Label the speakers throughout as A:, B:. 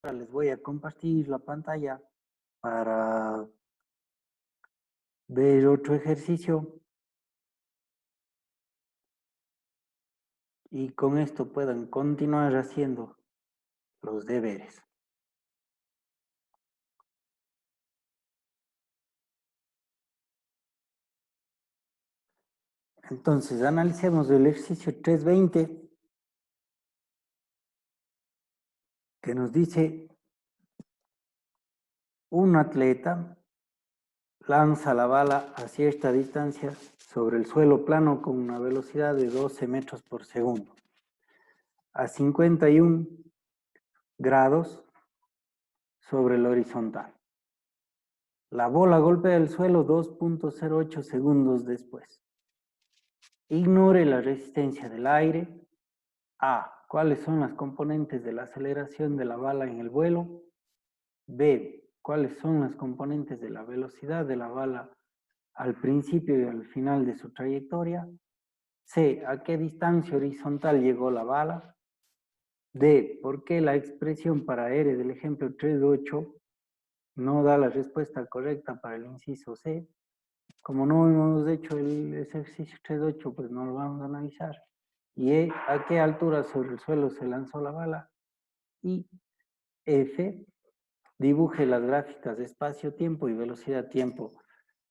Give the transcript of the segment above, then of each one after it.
A: Ahora les voy a compartir la pantalla para ver otro ejercicio y con esto puedan continuar haciendo los deberes. Entonces, analicemos el ejercicio 320 que nos dice un atleta lanza la bala a cierta distancia sobre el suelo plano con una velocidad de 12 metros por segundo a 51 grados sobre el horizontal. La bola golpea el suelo 2.08 segundos después. Ignore la resistencia del aire. A. ¿Cuáles son las componentes de la aceleración de la bala en el vuelo? B. ¿Cuáles son las componentes de la velocidad de la bala al principio y al final de su trayectoria? C. ¿A qué distancia horizontal llegó la bala? D. ¿Por qué la expresión para R del ejemplo 3.8 no da la respuesta correcta para el inciso C? Como no hemos hecho el ejercicio 3.8, pues no lo vamos a analizar. Y E, ¿a qué altura sobre el suelo se lanzó la bala? Y F, dibuje las gráficas de espacio-tiempo y velocidad-tiempo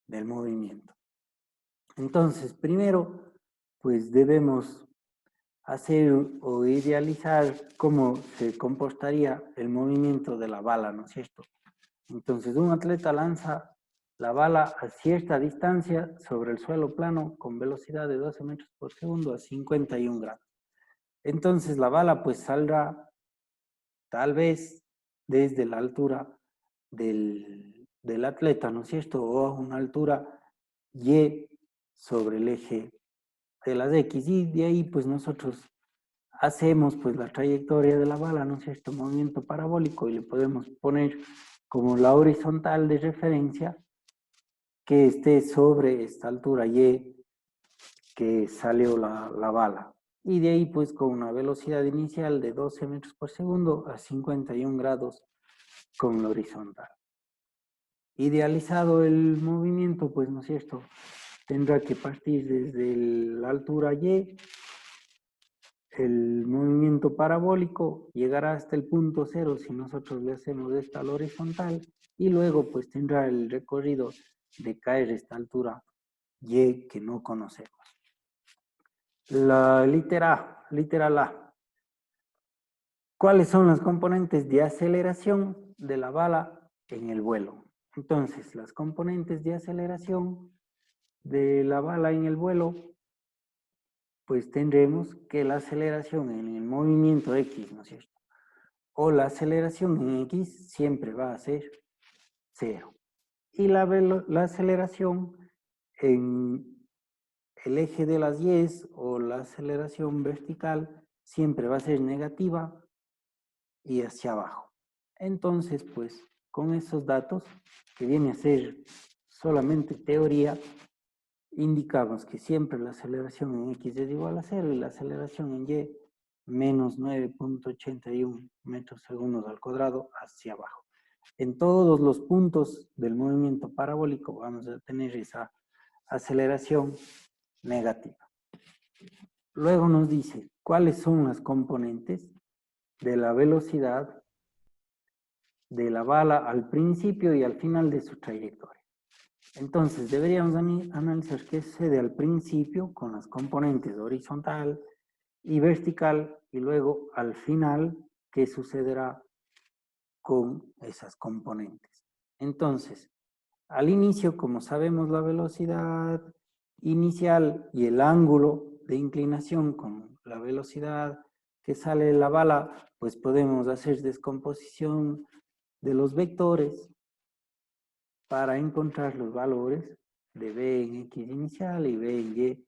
A: del movimiento. Entonces, primero, pues debemos hacer o idealizar cómo se comportaría el movimiento de la bala, ¿no es cierto? Entonces, un atleta lanza la bala a cierta distancia sobre el suelo plano con velocidad de 12 metros por segundo a 51 grados. Entonces, la bala pues saldrá tal vez desde la altura del atleta, ¿no es cierto? O a una altura Y sobre el eje de las X. Y de ahí pues nosotros hacemos pues la trayectoria de la bala, ¿no es cierto? Movimiento parabólico y le podemos poner como la horizontal de referencia que esté sobre esta altura Y que salió la bala. Y de ahí pues con una velocidad inicial de 12 metros por segundo a 51 grados con la horizontal. Idealizado el movimiento, pues no es cierto, tendrá que partir desde la altura Y, el movimiento parabólico llegará hasta el punto cero si nosotros le hacemos esta al horizontal y luego pues tendrá el recorrido de caer a esta altura Y que no conocemos. La literal A. ¿Cuáles son las componentes de aceleración de la bala en el vuelo? Entonces, las componentes de aceleración de la bala en el vuelo, pues tendremos que la aceleración en el movimiento X, ¿no es cierto? O la aceleración en X siempre va a ser 0. Y la aceleración en el eje de las Y o la aceleración vertical siempre va a ser negativa y hacia abajo. Entonces, pues, con esos datos, que viene a ser solamente teoría, indicamos que siempre la aceleración en X es igual a 0 y la aceleración en Y menos 9.81 metros segundos al cuadrado hacia abajo. En todos los puntos del movimiento parabólico vamos a tener esa aceleración negativa. Luego nos dice cuáles son las componentes de la velocidad de la bala al principio y al final de su trayectoria. Entonces, deberíamos analizar qué sucede al principio con las componentes horizontal y vertical y luego al final qué sucederá con esas componentes. Entonces, al inicio, como sabemos, la velocidad inicial y el ángulo de inclinación con la velocidad que sale de la bala, pues podemos hacer descomposición de los vectores para encontrar los valores de B en X inicial y B en Y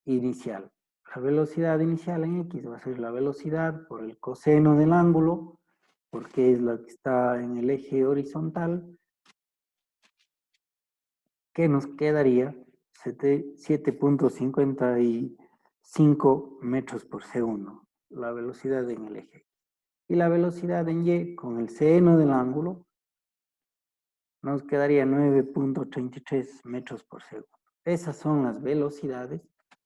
A: inicial. La velocidad inicial en X va a ser la velocidad por el coseno del ángulo, porque es la que está en el eje horizontal, que nos quedaría 7.55 metros por segundo, la velocidad en el eje. Y la velocidad en y con el seno del ángulo nos quedaría 9.33 metros por segundo. Esas son las velocidades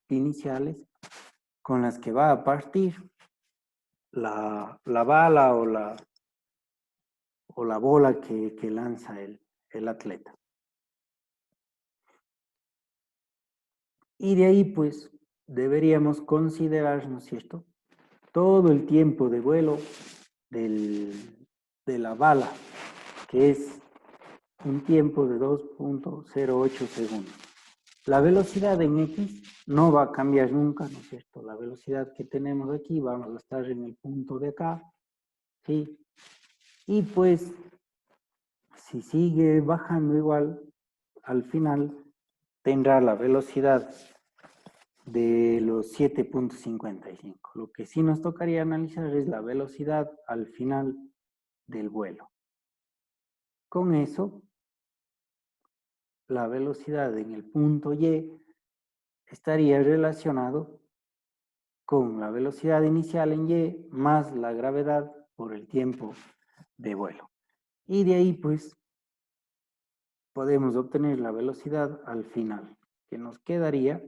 A: iniciales con las que va a partir la bala o la bola que lanza el atleta. Y de ahí, pues, deberíamos considerar, ¿no es cierto?, todo el tiempo de vuelo de la bala, que es un tiempo de 2.08 segundos. La velocidad en X no va a cambiar nunca, ¿no es cierto? La velocidad que tenemos aquí, vamos a estar en el punto de acá, ¿sí? Y pues, si sigue bajando igual, al final tendrá la velocidad de los 7.55. Lo que sí nos tocaría analizar es la velocidad al final del vuelo. Con eso, la velocidad en el punto Y estaría relacionado con la velocidad inicial en Y más la gravedad por el tiempo de vuelo. Y de ahí, pues, podemos obtener la velocidad al final, que nos quedaría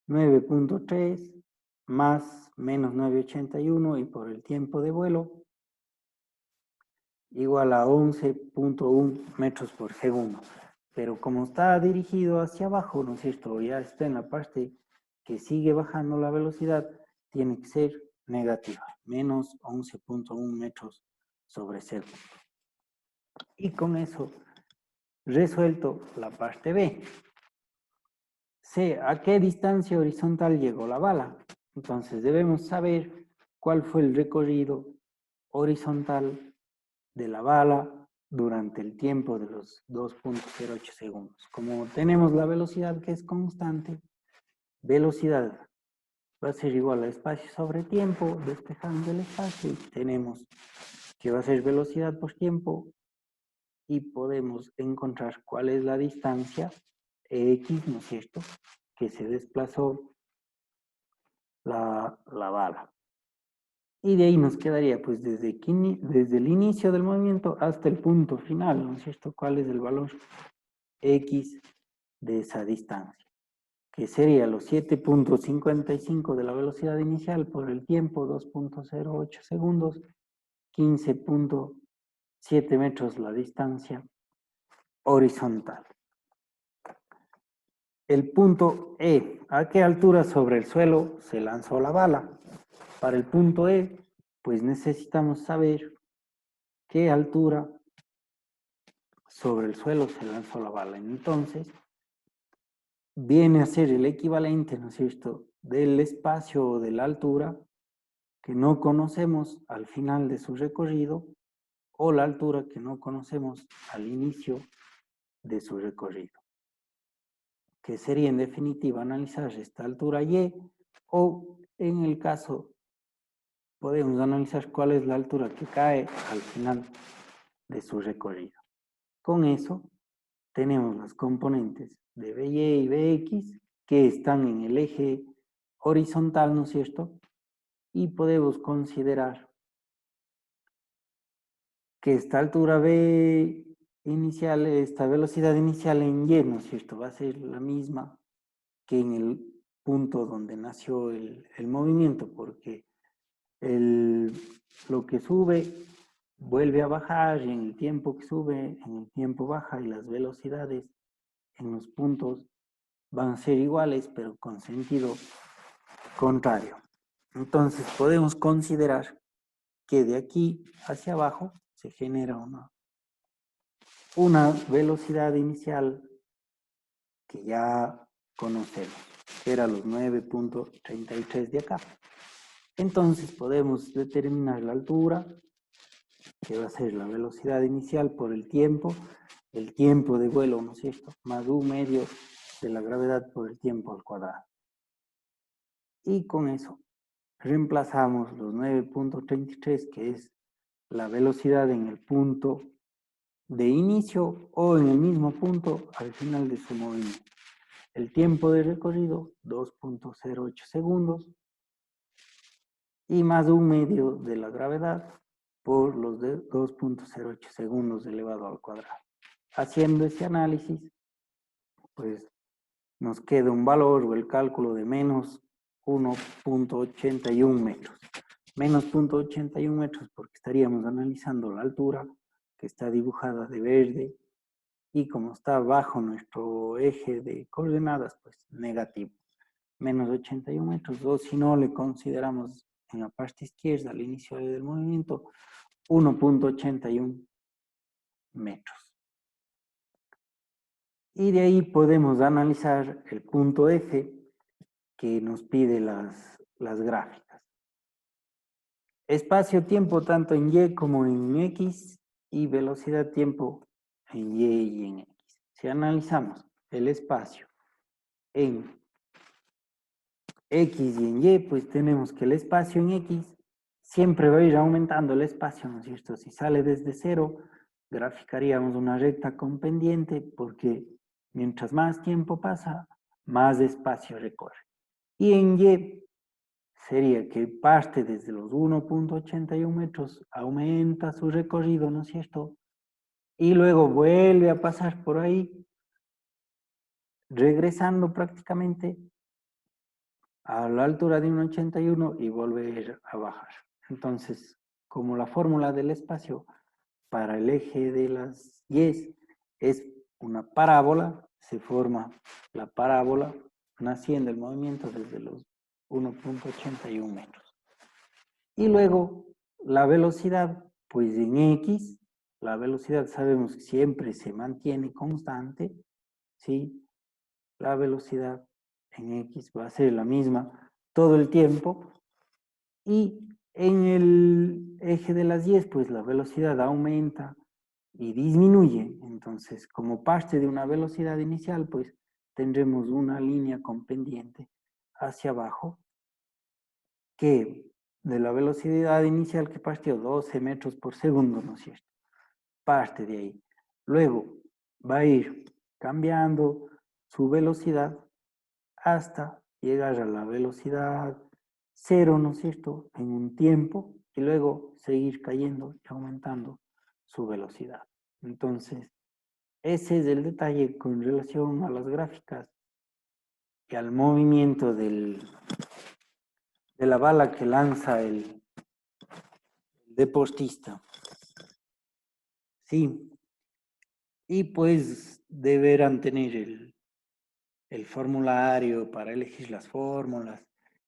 A: 9.3 más menos 9.81 y por el tiempo de vuelo igual a 11.1 metros por segundo. Pero como está dirigido hacia abajo, ¿no es cierto? Ya está en la parte que sigue bajando la velocidad, tiene que ser negativa, menos 11.1 metros sobre segundo. Y con eso resuelto la parte B. Sé a qué distancia horizontal llegó la bala. Entonces debemos saber cuál fue el recorrido horizontal de la bala durante el tiempo de los 2.08 segundos. Como tenemos la velocidad que es constante, velocidad va a ser igual a espacio sobre tiempo, despejando el espacio, y tenemos que va a ser velocidad por tiempo, y podemos encontrar cuál es la distancia X, ¿no es cierto?, que se desplazó la bala. Y de ahí nos quedaría, pues, desde el inicio del movimiento hasta el punto final, ¿no es cierto?, cuál es el valor X de esa distancia, que sería los 7.55 de la velocidad inicial por el tiempo, 2.08 segundos, 15.7 metros la distancia horizontal. El punto E, ¿a qué altura sobre el suelo se lanzó la bala? Para el punto E, pues necesitamos saber qué altura sobre el suelo se lanzó la bala. Entonces, viene a ser el equivalente, ¿no es cierto?, del espacio o de la altura que no conocemos al final de su recorrido, o la altura que no conocemos al inicio de su recorrido, que sería en definitiva analizar esta altura Y, o en el caso podemos analizar cuál es la altura que cae al final de su recorrido. Con eso tenemos las componentes de BY y BX que están en el eje horizontal, ¿no es cierto? Y podemos considerar que esta altura B inicial, esta velocidad inicial en Y, ¿no es cierto?, va a ser la misma que en el punto donde nació el movimiento, porque lo que sube vuelve a bajar, y en el tiempo que sube, en el tiempo baja, y las velocidades en los puntos van a ser iguales, pero con sentido contrario. Entonces podemos considerar que de aquí hacia abajo se genera una velocidad inicial que ya conocemos, que era los 9.33 de acá. Entonces podemos determinar la altura, que va a ser la velocidad inicial por el tiempo de vuelo, ¿no es cierto?, más u medio de la gravedad por el tiempo al cuadrado. Y con eso reemplazamos los 9.33, que es la velocidad en el punto de inicio o en el mismo punto al final de su movimiento. El tiempo de recorrido, 2.08 segundos, y más de un medio de la gravedad por los de 2.08 segundos elevado al cuadrado. Haciendo ese análisis, pues nos queda un valor o el cálculo de menos 1.81 metros. Menos 0.81 metros porque estaríamos analizando la altura que está dibujada de verde y como está bajo nuestro eje de coordenadas, pues negativo. Menos 81 metros, o si no le consideramos en la parte izquierda al inicio del movimiento 1.81 metros. Y de ahí podemos analizar el punto F que nos pide las gráficas. Espacio-tiempo tanto en Y como en X y velocidad-tiempo en Y y en X. Si analizamos el espacio en X y en Y, pues tenemos que el espacio en X siempre va a ir aumentando el espacio, ¿no es cierto? Si sale desde cero, graficaríamos una recta con pendiente porque mientras más tiempo pasa, más espacio recorre. Y en Y sería que parte desde los 1.81 metros, aumenta su recorrido, ¿no es cierto? Y luego vuelve a pasar por ahí, regresando prácticamente a la altura de 1.81 y volver a bajar. Entonces, como la fórmula del espacio para el eje de las Y es una parábola, se forma la parábola naciendo el movimiento desde los 1.81 metros. Y luego la velocidad, pues en X, la velocidad sabemos que siempre se mantiene constante, ¿sí? La velocidad en X va a ser la misma todo el tiempo. Y en el eje de las Y, pues la velocidad aumenta y disminuye. Entonces, como parte de una velocidad inicial, pues tendremos una línea con pendiente hacia abajo que de la velocidad inicial que partió 12 metros por segundo, ¿no es cierto? Parte de ahí. Luego va a ir cambiando su velocidad hasta llegar a la velocidad cero, ¿no es cierto?, en un tiempo y luego seguir cayendo y aumentando su velocidad. Entonces, ese es el detalle con relación a las gráficas y al movimiento de la bala que lanza el deportista. Sí, y pues deberán tener el formulario para elegir las fórmulas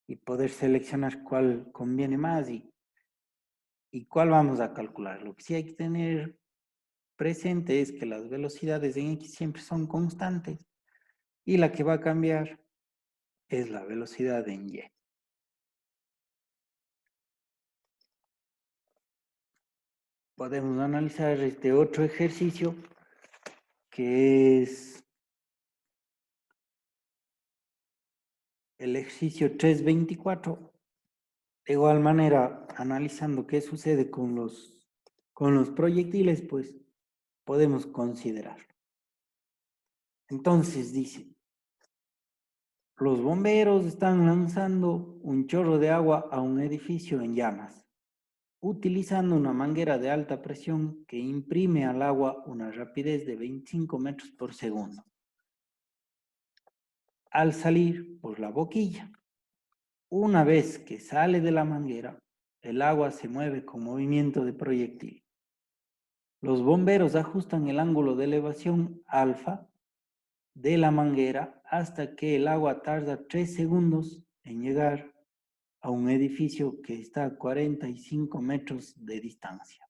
A: y poder seleccionar cuál conviene más y cuál vamos a calcular. Lo que sí hay que tener presente es que las velocidades en X siempre son constantes y la que va a cambiar es la velocidad en Y. Podemos analizar este otro ejercicio que es el ejercicio 324. De igual manera, analizando qué sucede con los proyectiles, pues podemos considerar. Entonces dice, los bomberos están lanzando un chorro de agua a un edificio en llamas, utilizando una manguera de alta presión que imprime al agua una rapidez de 25 metros por segundo. Al salir por la boquilla, una vez que sale de la manguera, el agua se mueve con movimiento de proyectil. Los bomberos ajustan el ángulo de elevación alfa de la manguera hasta que el agua tarda 3 segundos en llegar a un edificio que está a 45 metros de distancia.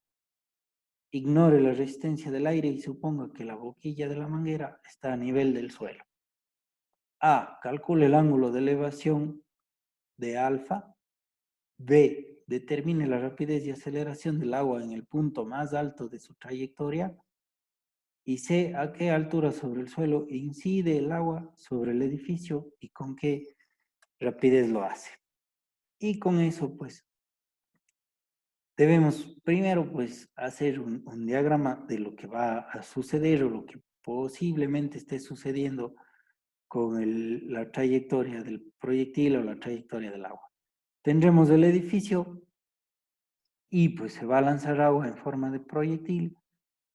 A: Ignore la resistencia del aire y suponga que la boquilla de la manguera está a nivel del suelo. A. Calcule el ángulo de elevación de alfa. B. Determine la rapidez y aceleración del agua en el punto más alto de su trayectoria. Y C. A qué altura sobre el suelo incide el agua sobre el edificio y con qué rapidez lo hace. Y con eso, pues, debemos primero, pues, hacer un diagrama de lo que va a suceder o lo que posiblemente esté sucediendo con la trayectoria del proyectil o la trayectoria del agua. Tendremos el edificio y pues se va a lanzar agua en forma de proyectil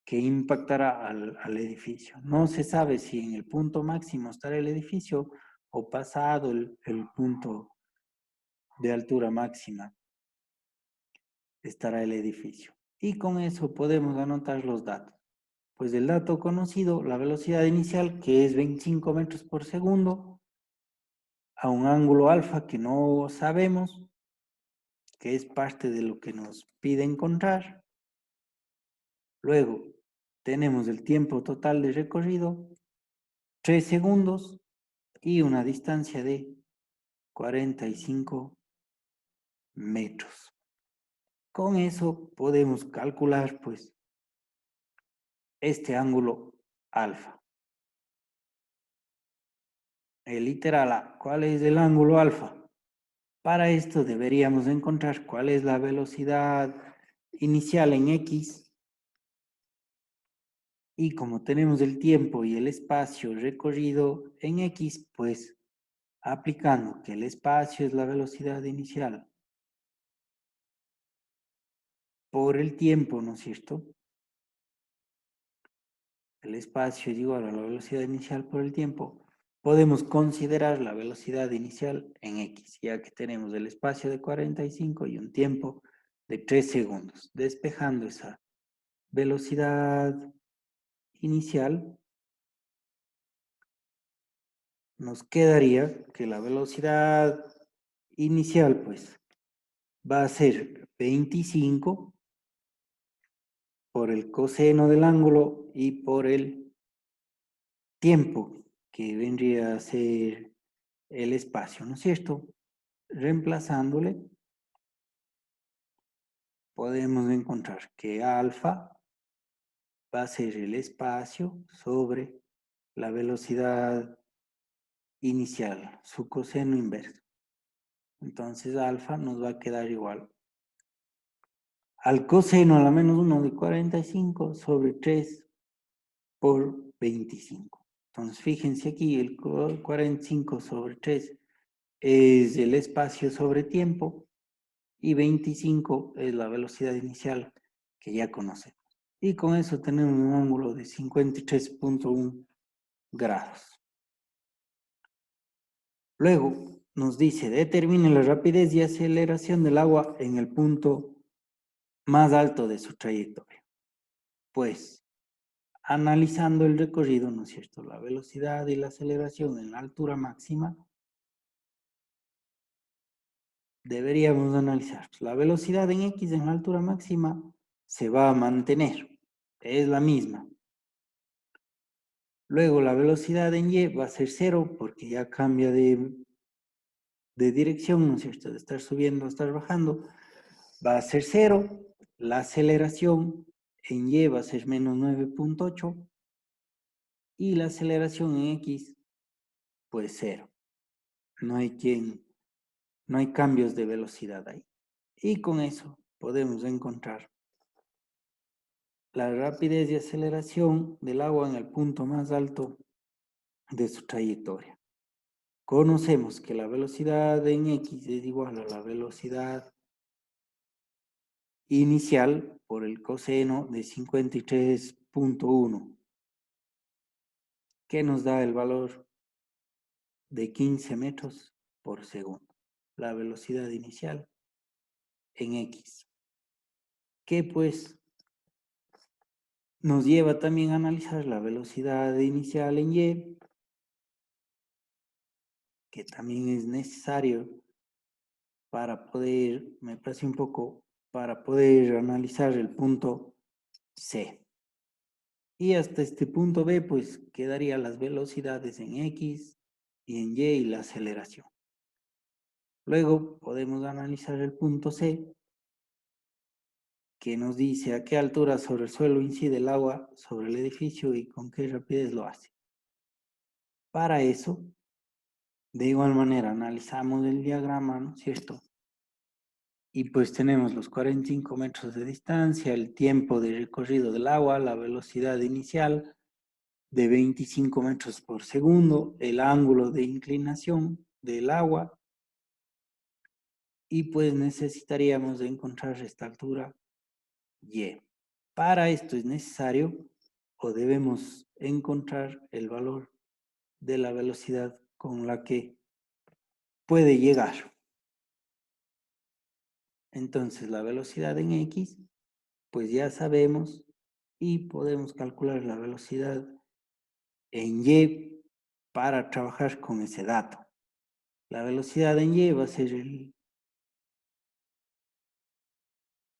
A: que impactará al edificio. No se sabe si en el punto máximo estará el edificio o pasado el punto de altura máxima estará el edificio. Y con eso podemos anotar los datos. Pues el dato conocido, la velocidad inicial, que es 25 metros por segundo, a un ángulo alfa que no sabemos, que es parte de lo que nos pide encontrar. Luego, tenemos el tiempo total de recorrido, 3 segundos, y una distancia de 45 metros. Con eso podemos calcular, pues, este ángulo alfa. El literal A, ¿cuál es el ángulo alfa? Para esto deberíamos encontrar cuál es la velocidad inicial en X, y como tenemos el tiempo y el espacio recorrido en X, pues aplicando que el espacio es la velocidad inicial por el tiempo, ¿no es cierto? El espacio es igual a la velocidad inicial por el tiempo. Podemos considerar la velocidad inicial en X, ya que tenemos el espacio de 45 y un tiempo de 3 segundos. Despejando esa velocidad inicial, nos quedaría que la velocidad inicial pues va a ser 25 por el coseno del ángulo y por el tiempo, que vendría a ser el espacio, ¿no es cierto? Reemplazándole, podemos encontrar que alfa va a ser el espacio sobre la velocidad inicial, su coseno inverso. Entonces alfa nos va a quedar igual al coseno a la menos 1 de 45 sobre 3 por 25. Entonces fíjense aquí, el 45 sobre 3 es el espacio sobre tiempo y 25 es la velocidad inicial que ya conocemos. Y con eso tenemos un ángulo de 53.1 grados. Luego nos dice, determine la rapidez y aceleración del agua en el punto más alto de su trayectoria. Pues, analizando el recorrido, ¿no es cierto? La velocidad y la aceleración en la altura máxima, deberíamos analizar. La velocidad en X en la altura máxima se va a mantener, es la misma. Luego la velocidad en Y va a ser 0 porque ya cambia de dirección, ¿no es cierto? De estar subiendo a estar bajando, va a ser 0. La aceleración en Y va a ser menos 9.8 y la aceleración en X, pues 0. No hay cambios de velocidad ahí. Y con eso podemos encontrar la rapidez y aceleración del agua en el punto más alto de su trayectoria. Conocemos que la velocidad en X es igual a la velocidad inicial por el coseno de 53.1, que nos da el valor de 15 metros por segundo. La velocidad inicial en X, que pues nos lleva también a analizar la velocidad inicial en Y, que también es necesario para poder, me parece un poco, para poder analizar el punto C. Y hasta este punto B, pues quedaría las velocidades en X y en Y y la aceleración. Luego podemos analizar el punto C, que nos dice a qué altura sobre el suelo incide el agua sobre el edificio y con qué rapidez lo hace. Para eso, de igual manera, analizamos el diagrama, ¿no es cierto? Y pues tenemos los 45 metros de distancia, el tiempo de recorrido del agua, la velocidad inicial de 25 metros por segundo, el ángulo de inclinación del agua y pues necesitaríamos encontrar esta altura y. Para esto es necesario o debemos encontrar el valor de la velocidad con la que puede llegar. Entonces la velocidad en X, pues ya sabemos y podemos calcular la velocidad en Y para trabajar con ese dato. La velocidad en Y va a ser el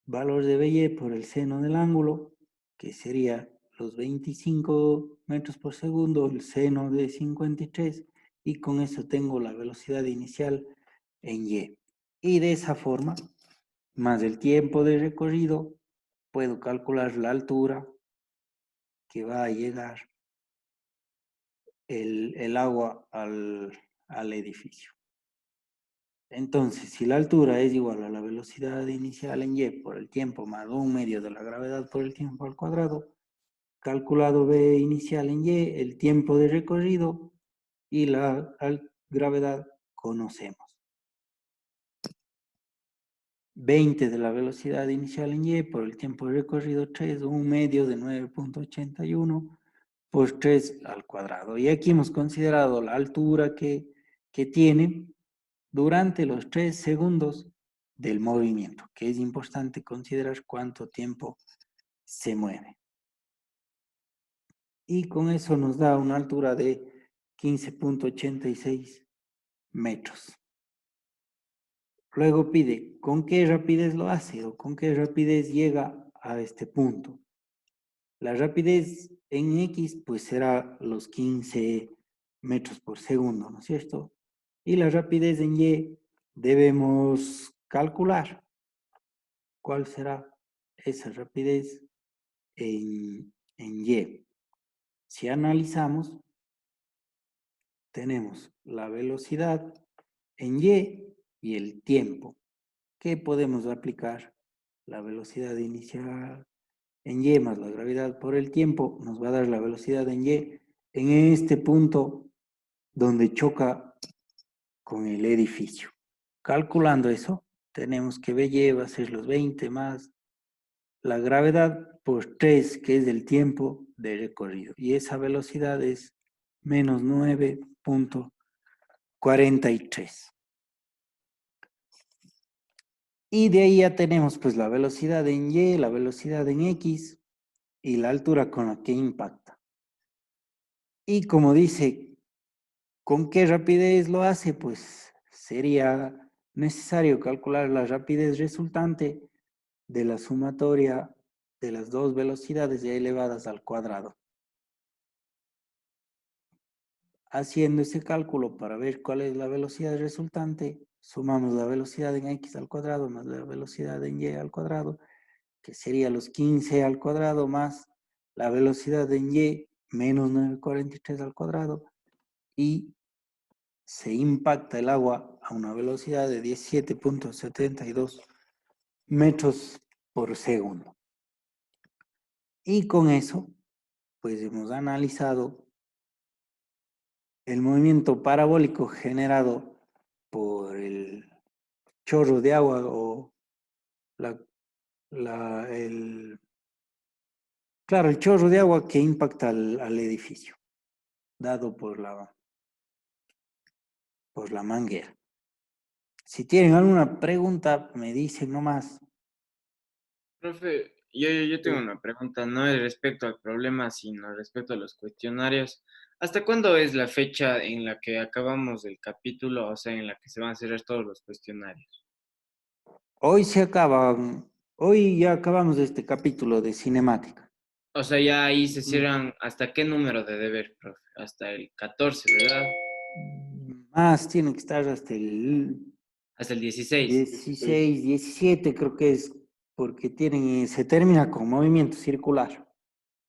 A: valor de BY por el seno del ángulo, que sería los 25 metros por segundo, el seno de 53, y con eso tengo la velocidad inicial en Y. Y de esa forma, más el tiempo de recorrido, puedo calcular la altura que va a llegar el agua al edificio. Entonces, si la altura es igual a la velocidad inicial en Y por el tiempo más 1/2 de la gravedad por el tiempo al cuadrado, calculado V inicial en Y, el tiempo de recorrido y la gravedad conocemos. 20 de la velocidad inicial en Y por el tiempo de recorrido 3, 1/2 de 9.81 por 3 al cuadrado. Y aquí hemos considerado la altura que tiene durante los 3 segundos del movimiento, que es importante considerar cuánto tiempo se mueve. Y con eso nos da una altura de 15.86 metros. Luego pide con qué rapidez lo hace o con qué rapidez llega a este punto. La rapidez en X pues será los 15 metros por segundo, ¿no es cierto? Y la rapidez en Y debemos calcular cuál será esa rapidez en Y. Si analizamos, tenemos la velocidad en y el tiempo. ¿Qué podemos aplicar? La velocidad inicial en Y más la gravedad por el tiempo nos va a dar la velocidad en Y en este punto donde choca con el edificio. Calculando eso, tenemos que BY va a ser los 20 más la gravedad por 3, que es el tiempo de recorrido. Y esa velocidad es menos 9.43. Y de ahí ya tenemos pues la velocidad en Y, la velocidad en X y la altura con la que impacta. Y como dice, ¿con qué rapidez lo hace? Pues sería necesario calcular la rapidez resultante de la sumatoria de las dos velocidades ya elevadas al cuadrado. Haciendo ese cálculo para ver cuál es la velocidad resultante, sumamos la velocidad en X al cuadrado más la velocidad en Y al cuadrado, que sería los 15 al cuadrado más la velocidad en Y menos 9.43 al cuadrado, y se impacta el agua a una velocidad de 17.72 metros por segundo. Y con eso, pues hemos analizado el movimiento parabólico generado por el chorro de agua o el chorro de agua que impacta al edificio, dado por la manguera. Si tienen alguna pregunta, me dicen nomás.
B: Profe, yo tengo
A: Sí.
B: una pregunta, no es respecto al problema, sino respecto a los cuestionarios. ¿Hasta cuándo es la fecha en la que acabamos el capítulo, o sea, en la que se van a cerrar todos los cuestionarios?
A: Hoy ya acabamos este capítulo de cinemática.
B: O sea, ya ahí se
A: Mm.
B: cierran, ¿hasta qué número de deber, profe? Hasta el 14, ¿verdad?
A: Más tiene que estar hasta el
B: Hasta el 16.
A: 16, 17 creo que es, porque se termina con movimiento circular.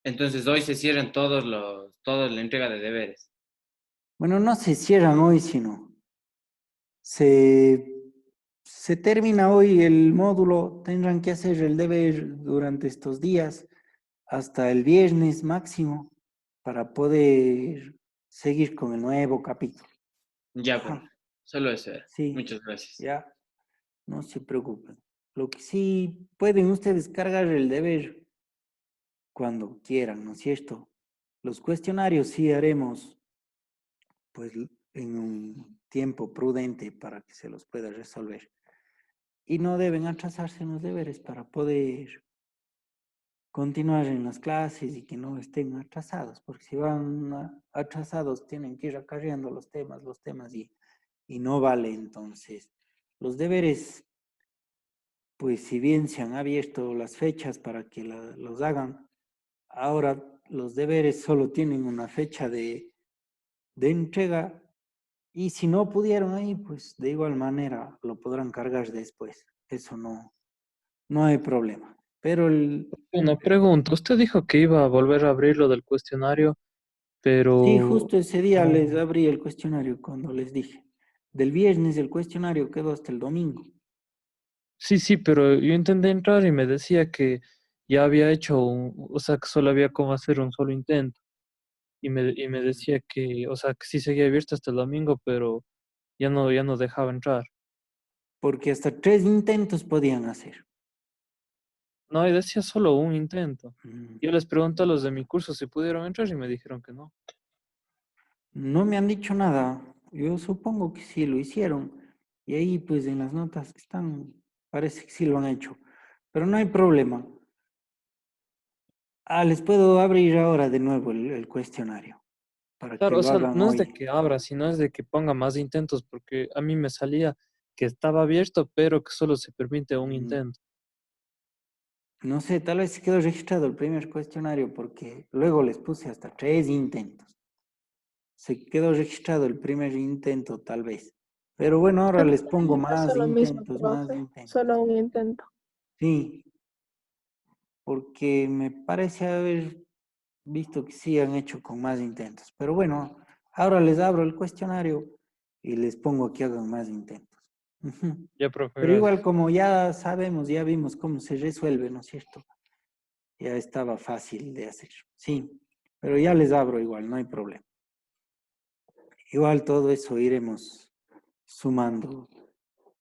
B: Entonces hoy se cierran toda la entrega de deberes.
A: Bueno, no se cierran hoy, sino se, se termina hoy el módulo, tendrán que hacer el deber durante estos días, hasta el viernes máximo, para poder seguir con el nuevo capítulo.
B: Ya, profe.
A: Ajá,
B: Solo eso era.
A: sí,
B: Muchas gracias.
A: ya. no se preocupen. Lo que sí pueden ustedes cargar el deber cuando quieran, ¿no es cierto? Los cuestionarios sí haremos pues en un tiempo prudente para que se los pueda resolver. Y no deben atrasarse en los deberes para poder continuar en las clases y que no estén atrasados, porque si van atrasados tienen que ir acarreando los temas y no vale entonces. Los deberes, pues si bien se han abierto las fechas para que los hagan, ahora los deberes solo tienen una fecha de entrega y si no pudieron ahí, pues de igual manera lo podrán cargar después. Eso no hay problema. Pero
C: Una pregunta, usted dijo que iba a volver a abrir lo del cuestionario,
A: sí,
C: pero
A: justo ese día les
C: no.
A: abrí el cuestionario cuando les dije. Del viernes el cuestionario quedó hasta el domingo.
C: Sí, sí, pero yo intenté entrar y me decía que ya había hecho o sea, que solo había como hacer un solo intento. Y me decía que, o sea, que sí seguía abierto hasta el domingo, pero ya no dejaba entrar.
A: Porque hasta 3 intentos podían hacer.
C: No, y decía solo un intento.
A: Mm,
C: Yo les pregunté a los de mi curso si pudieron entrar y me dijeron que no.
A: No me han dicho nada. Yo supongo que sí lo hicieron. Y ahí pues en las notas que están, parece que sí lo han hecho. Pero no hay problema. Les puedo abrir ahora de nuevo el cuestionario para que
C: Claro, o
A: lo
C: sea,
A: hagan
C: no es de
A: hoy.
C: que abra, sino es de que ponga más intentos, porque a mí me salía que estaba abierto, pero que solo se permite un
A: Mm,
C: intento.
A: No sé, tal vez se quedó registrado el primer cuestionario porque luego les puse hasta 3 intentos. Se quedó registrado el primer intento, tal vez. Pero bueno, ahora
D: Aquí
A: les
D: también
A: pongo
D: me pasa
A: más
D: lo mismo,
A: intentos, más
D: profe.
A: intentos.
D: Solo un intento.
A: Sí, porque me parece haber visto que sí han hecho con más intentos. Pero bueno, ahora les abro el cuestionario y les pongo que hagan más intentos. Ujú.
C: Ya, profe,
A: Pero igual
C: gracias.
A: como ya sabemos, ya vimos cómo se resuelve, ¿no es cierto? Ya estaba fácil de hacer. Sí, pero ya les abro igual, no hay problema. Igual todo eso iremos sumando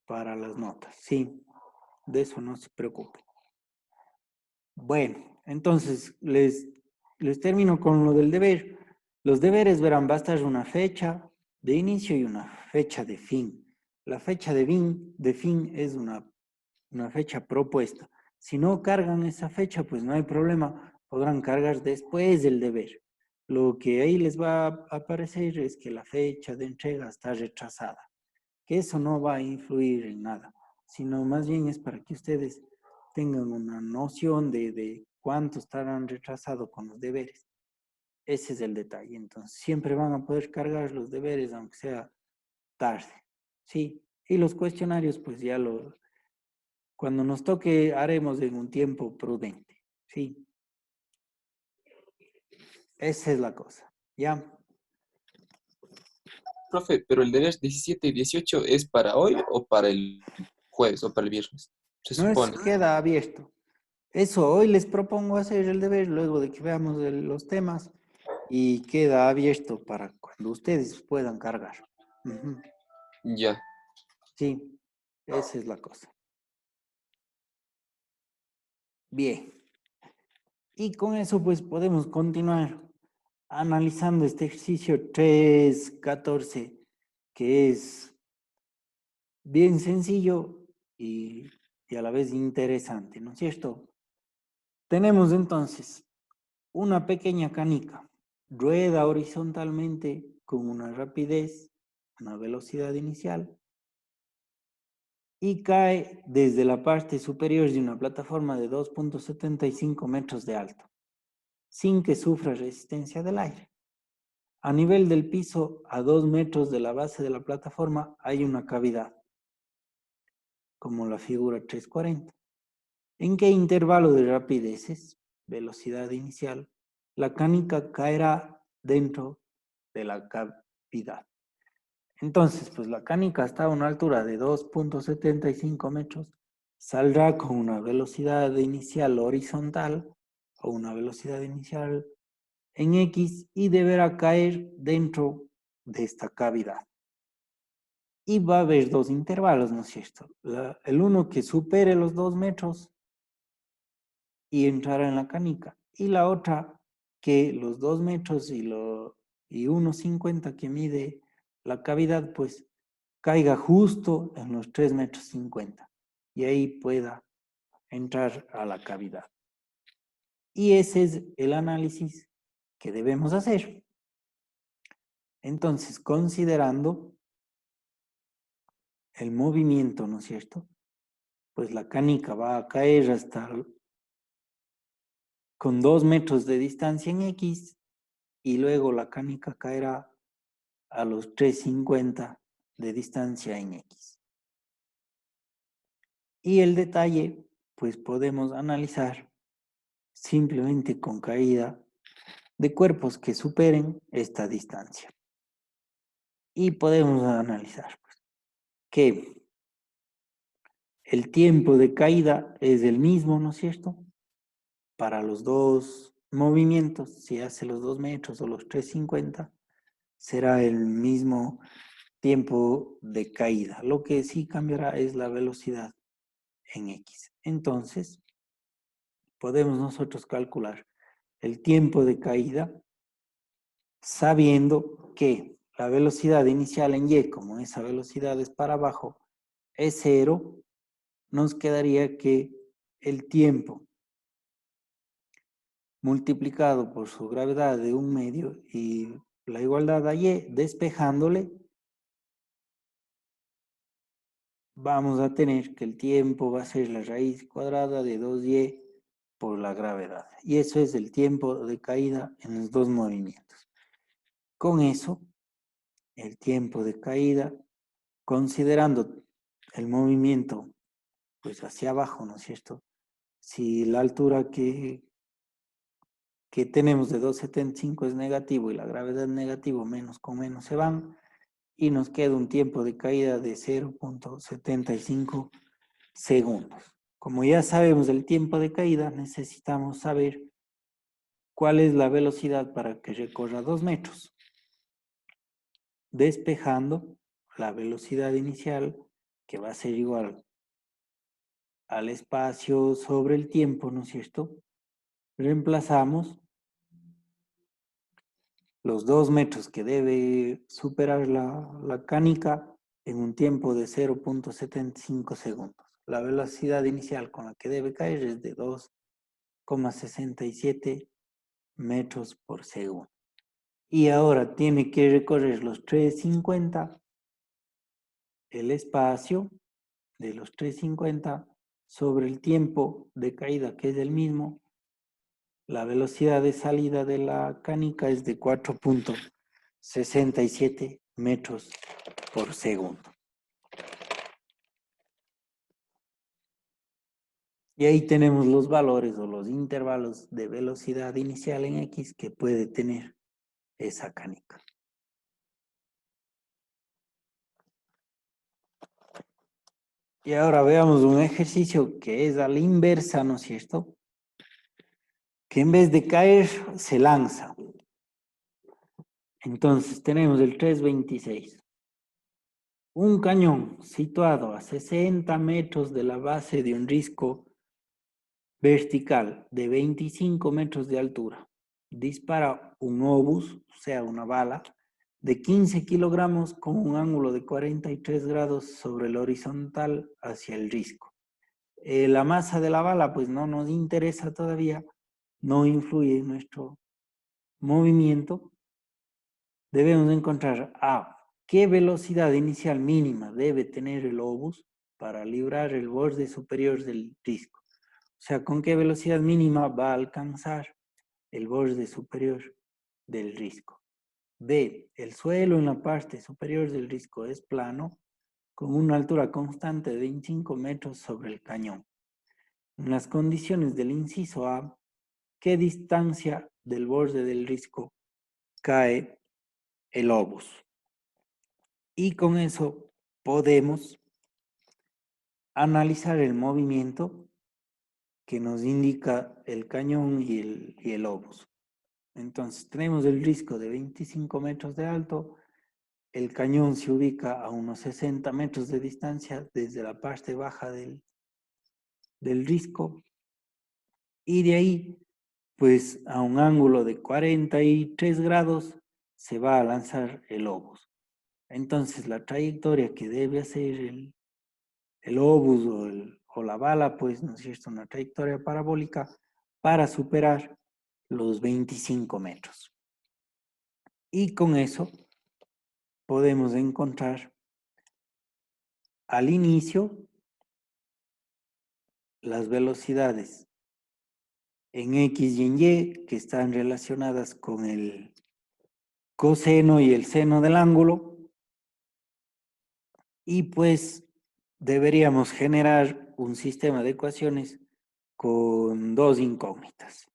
A: para las notas. Sí, de eso no se preocupe. Bueno, entonces les termino con lo del deber. Los deberes verán, va a estar una fecha de inicio y una fecha de fin. La fecha de fin es una fecha propuesta. Si no cargan esa fecha, pues no hay problema, podrán cargar después del deber. Lo que ahí les va a aparecer es que la fecha de entrega está retrasada, que eso no va a influir en nada, sino más bien es para que ustedes tengan una noción de cuánto estarán retrasados con los deberes. Ese es el detalle. Entonces, siempre van a poder cargar los deberes, aunque sea tarde. Sí, y los cuestionarios, pues ya cuando nos toque, haremos en un tiempo prudente. Sí, esa es la cosa. ¿Ya?
E: Profe, pero el deber 17 y 18 es para hoy o para el jueves o para el viernes, se
A: No es,
E: supone.
A: queda abierto. Eso, hoy les propongo hacer el deber luego de que veamos los temas y queda abierto para cuando ustedes puedan cargar. Ujú.
E: Ya.
A: Sí, esa es la cosa. Bien. Y con eso pues podemos continuar analizando este ejercicio 3.14, que es bien sencillo y a la vez interesante, ¿no es cierto? Tenemos entonces una pequeña canica, rueda horizontalmente con una rapidez, una velocidad inicial, y cae desde la parte superior de una plataforma de 2.75 metros de alto, sin que sufra resistencia del aire. A nivel del piso, a 2 metros de la base de la plataforma, hay una cavidad, como la figura 340. ¿En qué intervalo de rapideces, velocidad inicial, la canica caerá dentro de la cavidad? Entonces, pues la canica está a una altura de 2.75 metros, saldrá con una velocidad inicial horizontal o una velocidad inicial en X y deberá caer dentro de esta cavidad. Y va a haber dos intervalos, ¿no es cierto? El uno que supere los 2 metros y entrará en la canica. Y la otra que los 2 metros y 1,50 que mide la cavidad, pues caiga justo en los 3 metros 50 y ahí pueda entrar a la cavidad. Y ese es el análisis que debemos hacer. Entonces, considerando el movimiento, ¿no es cierto? Pues la canica va a caer hasta con 2 metros de distancia en X y luego la canica caerá a los 3,50 de distancia en X. Y el detalle, pues podemos analizar simplemente con caída de cuerpos que superen esta distancia. Y podemos analizar pues, que el tiempo de caída es el mismo, ¿no es cierto? Para los dos movimientos, si hace los 2 metros o los 3,50, será el mismo tiempo de caída. Lo que sí cambiará es la velocidad en X. Entonces, podemos nosotros calcular el tiempo de caída sabiendo que la velocidad inicial en Y, como esa velocidad es para abajo, es 0, nos quedaría que el tiempo multiplicado por su gravedad de 1/2 y la igualdad a Y, despejándole, vamos a tener que el tiempo va a ser la raíz cuadrada de 2Y por la gravedad. Y eso es el tiempo de caída en los dos movimientos. Con eso, el tiempo de caída, considerando el movimiento pues hacia abajo, ¿no es cierto? Si la altura que tenemos de 2,75 es negativo y la gravedad es negativo, menos con menos se van, y nos queda un tiempo de caída de 0,75 segundos. Como ya sabemos el tiempo de caída, necesitamos saber cuál es la velocidad para que recorra 2 metros, despejando la velocidad inicial, que va a ser igual al espacio sobre el tiempo, ¿no es cierto? Reemplazamos los 2 metros que debe superar la canica en un tiempo de 0,75 segundos. La velocidad inicial con la que debe caer es de 2,67 metros por segundo. Y ahora tiene que recorrer los 3,50, el espacio de los 3,50 sobre el tiempo de caída, que es el mismo. La velocidad de salida de la canica es de 4,67 metros por segundo. Y ahí tenemos los valores o los intervalos de velocidad inicial en X que puede tener esa canica. Y ahora veamos un ejercicio que es a la inversa, ¿no es cierto? Que en vez de caer, se lanza. Entonces tenemos el 326. Un cañón situado a 60 metros de la base de un risco vertical de 25 metros de altura. Dispara un obús, o sea, una bala, de 15 kilogramos con un ángulo de 43 grados sobre el horizontal hacia el risco. La masa de la bala, pues no nos interesa todavía, no influye en nuestro movimiento. Debemos encontrar qué velocidad inicial mínima debe tener el obús para librar el borde superior del disco. O sea, con qué velocidad mínima va a alcanzar el borde superior del risco. B, el suelo en la parte superior del risco es plano, con una altura constante de 25 metros sobre el cañón. En las condiciones del inciso A, ¿qué distancia del borde del risco cae el obús? Y con eso podemos analizar el movimiento que nos indica el cañón y el obús. Entonces tenemos el risco de 25 metros de alto, el cañón se ubica a unos 60 metros de distancia desde la parte baja del risco, y de ahí, pues a un ángulo de 43 grados, se va a lanzar el obús. Entonces la trayectoria que debe hacer el obús o la bala, pues, ¿no es cierto?, una trayectoria parabólica para superar los 25 metros. Y con eso podemos encontrar al inicio las velocidades en X y en Y que están relacionadas con el coseno y el seno del ángulo, y pues deberíamos generar un sistema de ecuaciones con dos incógnitas,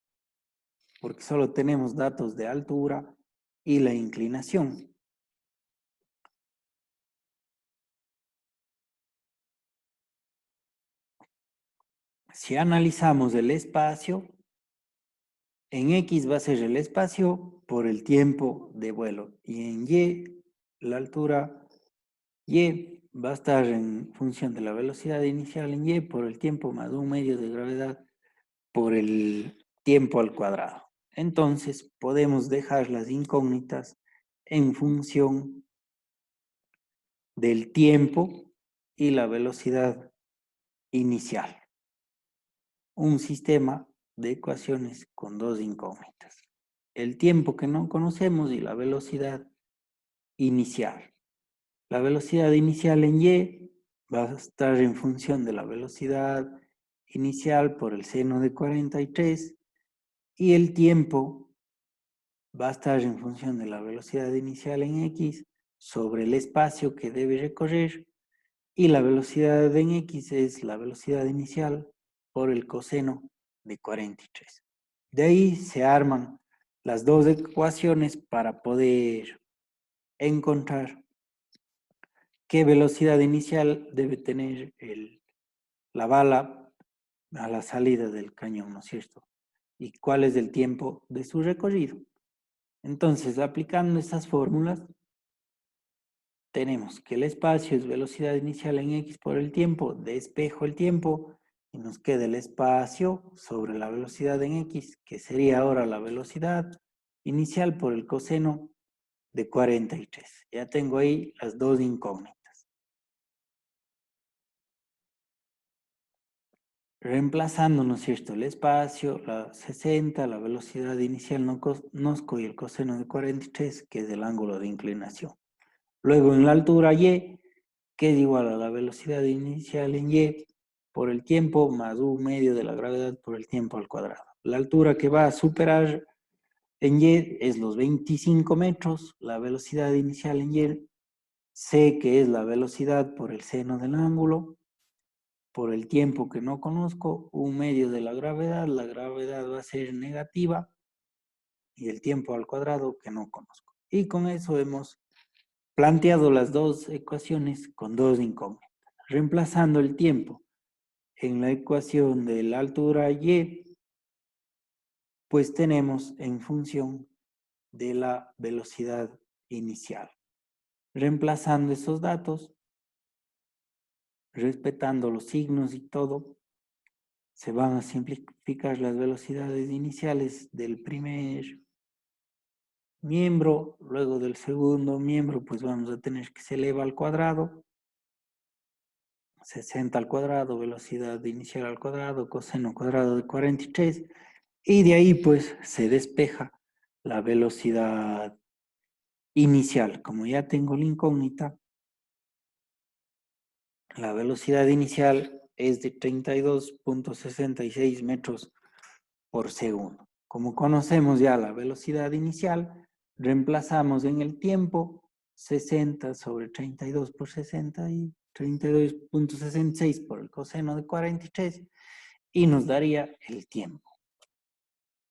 A: porque solo tenemos datos de altura y la inclinación. Si analizamos el espacio, en X va a ser el espacio por el tiempo de vuelo, y en Y la altura Y va a estar en función de la velocidad inicial en Y por el tiempo más 1/2 de gravedad por el tiempo al cuadrado. Entonces podemos dejar las incógnitas en función del tiempo y la velocidad inicial. Un sistema de ecuaciones con dos incógnitas: el tiempo que no conocemos y la velocidad inicial. La velocidad inicial en Y va a estar en función de la velocidad inicial por el seno de 43, y el tiempo va a estar en función de la velocidad inicial en X sobre el espacio que debe recorrer, y la velocidad en X es la velocidad inicial por el coseno de 43. De ahí se arman las dos ecuaciones para poder encontrar qué velocidad inicial debe tener la bala a la salida del cañón, ¿no es cierto? Y cuál es el tiempo de su recorrido. Entonces, aplicando estas fórmulas, tenemos que el espacio es velocidad inicial en X por el tiempo, despejo el tiempo, y nos queda el espacio sobre la velocidad en X, que sería ahora la velocidad inicial por el coseno de 43. Ya tengo ahí las dos incógnitas. Reemplazando, ¿no es cierto?, el espacio, la 60, la velocidad inicial nosco y el coseno de 43, que es el ángulo de inclinación. Luego en la altura Y, que es igual a la velocidad inicial en Y por el tiempo más 1/2 de la gravedad por el tiempo al cuadrado. La altura que va a superar en Y es los 25 metros, la velocidad inicial en Y sé que es la velocidad por el seno del ángulo, por el tiempo que no conozco, 1/2 de la gravedad va a ser negativa, y el tiempo al cuadrado que no conozco. Y con eso hemos planteado las dos ecuaciones con dos incógnitas. Reemplazando el tiempo en la ecuación de la altura Y, pues tenemos en función de la velocidad inicial. Reemplazando esos datos, respetando los signos y todo, se van a simplificar las velocidades iniciales del primer miembro. Luego del segundo miembro, pues vamos a tener que se eleva al cuadrado, 60 al cuadrado, velocidad inicial al cuadrado, coseno cuadrado de 43, y de ahí pues se despeja la velocidad inicial. Como ya tengo la incógnita, la velocidad inicial es de 32.66 metros por segundo. Como conocemos ya la velocidad inicial, reemplazamos en el tiempo 60 sobre 32 por 60 y 32.66 por el coseno de 43, y nos daría el tiempo.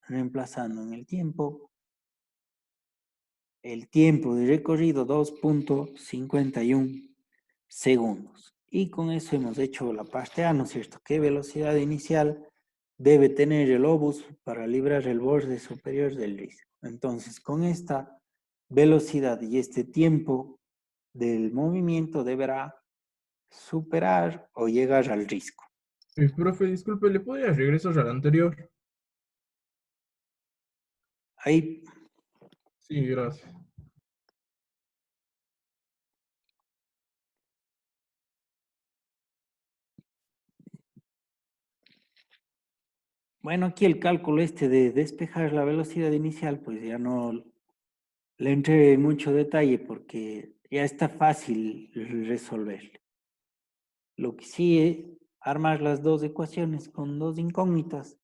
A: Reemplazando en el tiempo de recorrido 2.51 segundos. Y con eso hemos hecho la parte A, ¿no es cierto? ¿Qué velocidad inicial debe tener el obús para librar el borde superior del risco? Entonces, con esta velocidad y este tiempo del movimiento deberá superar o llegar al risco.
D: Profe, disculpe, ¿le podría regresar al anterior?
A: Ahí,
D: Sí, gracias.
A: bueno, aquí el cálculo este de despejar la velocidad inicial, pues ya no le entré en mucho detalle porque ya está fácil resolver. Lo que sí es armar las dos ecuaciones con dos incógnitas,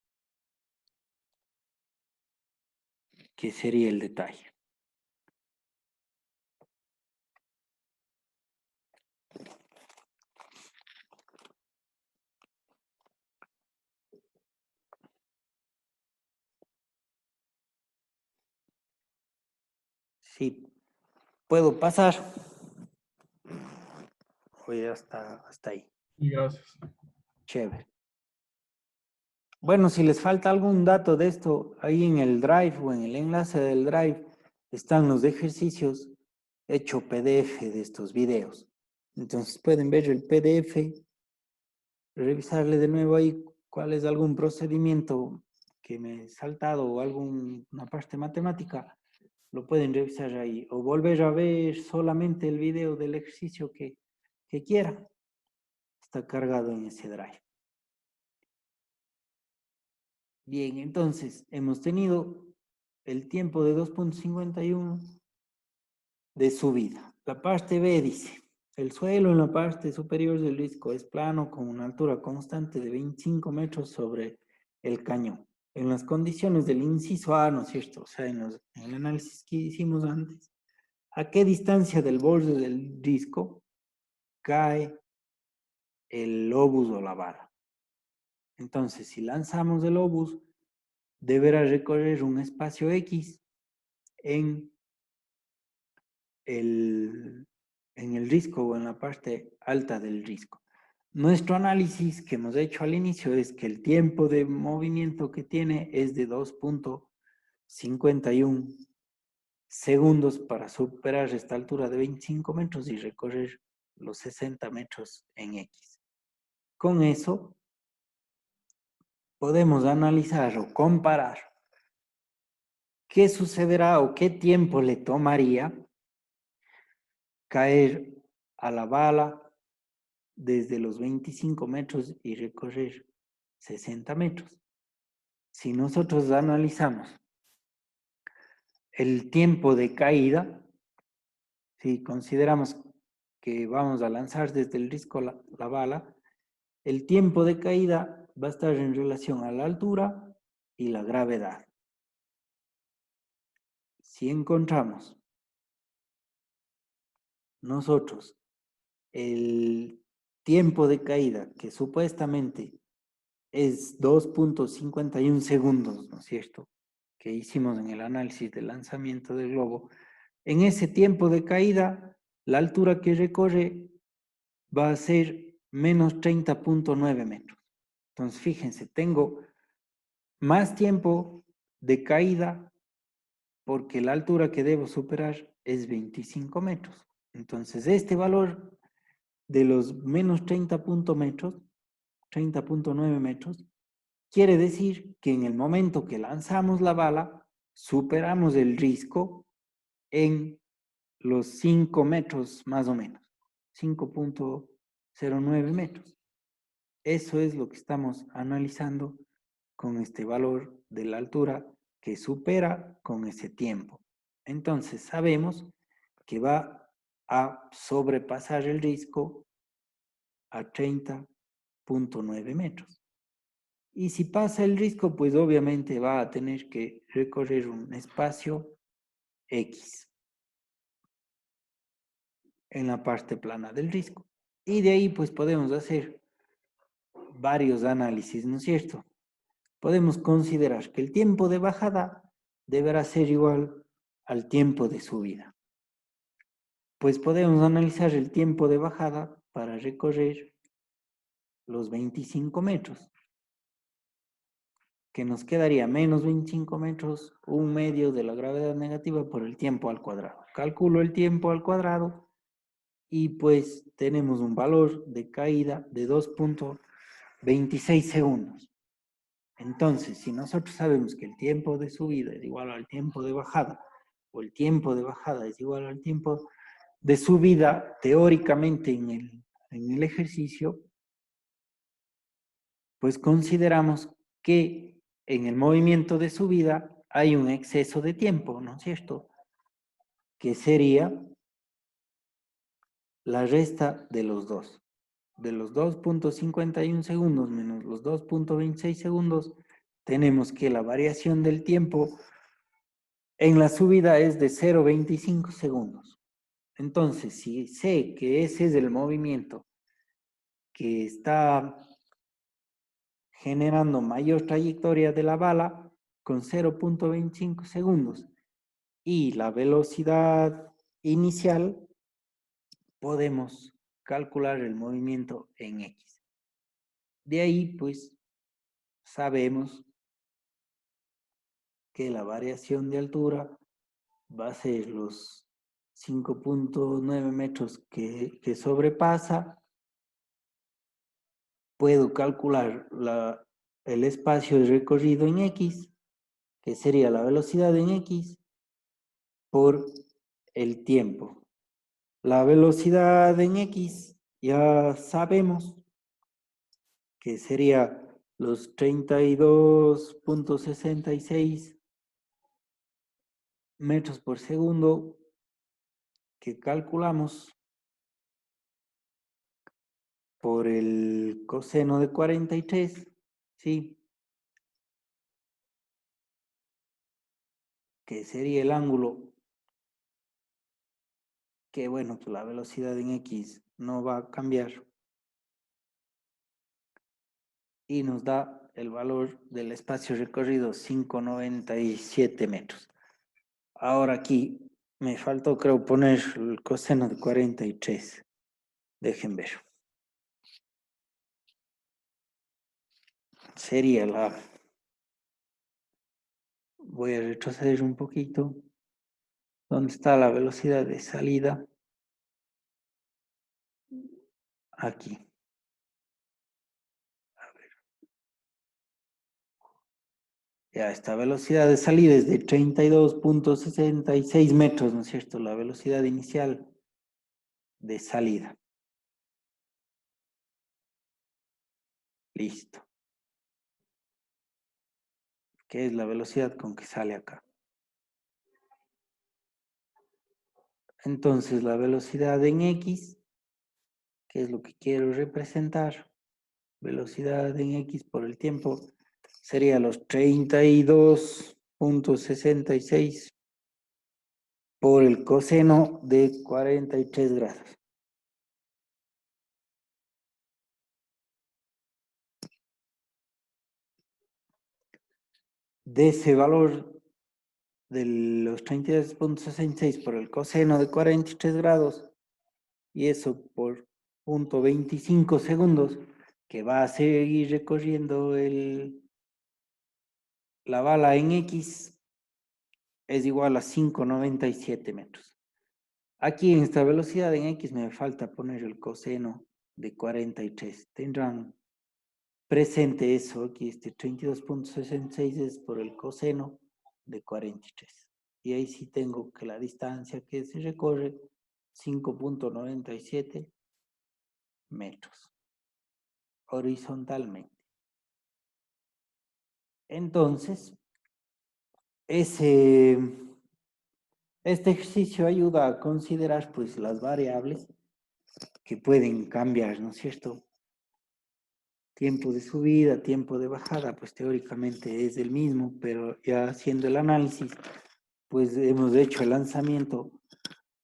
A: que sería el detalle. Sí, puedo pasar. Oye, hasta ahí.
D: Sí, gracias.
A: Chévere. Bueno, si les falta algún dato de esto, ahí en el Drive o en el enlace del Drive están los ejercicios hecho PDF de estos videos. Entonces pueden ver el PDF, revisarle de nuevo ahí cuál es algún procedimiento que me he saltado o alguna parte matemática, lo pueden revisar ahí o volver a ver solamente el video del ejercicio que quiera. Está cargado en ese Drive. Bien, entonces hemos tenido el tiempo de 2.51 de subida. La parte B dice, el suelo en la parte superior del disco es plano con una altura constante de 25 metros sobre el cañón. En las condiciones del inciso A, ¿no es cierto? O sea, en el análisis que hicimos antes, ¿a qué distancia del borde del disco cae el obús o la vara? Entonces, si lanzamos el obús, deberá recorrer un espacio X en el risco o en la parte alta del risco. Nuestro análisis que hemos hecho al inicio es que el tiempo de movimiento que tiene es de 2.51 segundos para superar esta altura de 25 metros y recorrer los 60 metros en X. Con eso podemos analizar o comparar qué sucederá o qué tiempo le tomaría caer a la bala desde los 25 metros y recorrer 60 metros. Si nosotros analizamos el tiempo de caída, si consideramos que vamos a lanzar desde el risco la bala, el tiempo de caída va a estar en relación a la altura y la gravedad. Si encontramos nosotros el tiempo de caída que supuestamente es 2.51 segundos, ¿no es cierto?, que hicimos en el análisis del lanzamiento del globo, en ese tiempo de caída, la altura que recorre va a ser menos 30.9 metros. Entonces, fíjense, tengo más tiempo de caída porque la altura que debo superar es 25 metros. Entonces, este valor de los menos 30.9 metros, quiere decir que en el momento que lanzamos la bala, superamos el risco en los 5 metros más o menos, 5.09 metros. Eso es lo que estamos analizando con este valor de la altura que supera con ese tiempo. Entonces sabemos que va a sobrepasar el risco a 30.9 metros. Y si pasa el risco, pues obviamente va a tener que recorrer un espacio X en la parte plana del risco. Y de ahí pues podemos hacer varios análisis, ¿no es cierto? Podemos considerar que el tiempo de bajada deberá ser igual al tiempo de subida. Pues podemos analizar el tiempo de bajada para recorrer los 25 metros, que nos quedaría menos 25 metros, 1/2 de la gravedad negativa por el tiempo al cuadrado. Calculo el tiempo al cuadrado y pues tenemos un valor de caída de 2.26 segundos. Entonces, si nosotros sabemos que el tiempo de subida es igual al tiempo de bajada, o el tiempo de bajada es igual al tiempo de subida, teóricamente en el ejercicio, pues consideramos que en el movimiento de subida hay un exceso de tiempo, ¿no es cierto? Que sería la resta de los dos. De los 2.51 segundos menos los 2.26 segundos, tenemos que la variación del tiempo en la subida es de 0.25 segundos. Entonces, si sé que ese es el movimiento que está generando mayor trayectoria de la bala con 0.25 segundos y la velocidad inicial, podemos calcular el movimiento en X. De ahí, pues, sabemos que la variación de altura va a ser los 5.9 metros que sobrepasa. Puedo calcular el espacio de recorrido en X, que sería la velocidad en X, por el tiempo. La velocidad en X ya sabemos que sería los 32.66 metros por segundo que calculamos por el coseno de 43, ¿sí? Que sería el ángulo, que bueno, pues la velocidad en X no va a cambiar. Y nos da el valor del espacio recorrido, 5.97 metros. Ahora aquí me faltó, creo, poner el coseno de 43. Dejen ver. Sería voy a retroceder un poquito. ¿Dónde está la velocidad de salida? Aquí. Ya, esta velocidad de salida es de 32.66 metros, ¿no es cierto? La velocidad inicial de salida. Listo. ¿Qué es la velocidad con que sale acá? Entonces, la velocidad en X, que es lo que quiero representar, velocidad en X por el tiempo, sería los 32.66 por el coseno de 43 grados. De ese valor de los 32.66 por el coseno de 43 grados, y eso por 0.25 segundos, que va a seguir recorriendo la bala en X, es igual a 5.97 metros. Aquí en esta velocidad en X me falta poner el coseno de 43. Tendrán presente eso, aquí este 32.66 es por el coseno de 43. Y ahí sí tengo que la distancia que se recorre, 5.97 metros, horizontalmente. Entonces, este ejercicio ayuda a considerar pues las variables que pueden cambiar, ¿no es cierto? Tiempo de subida, tiempo de bajada, pues teóricamente es el mismo, pero ya haciendo el análisis, pues hemos hecho el lanzamiento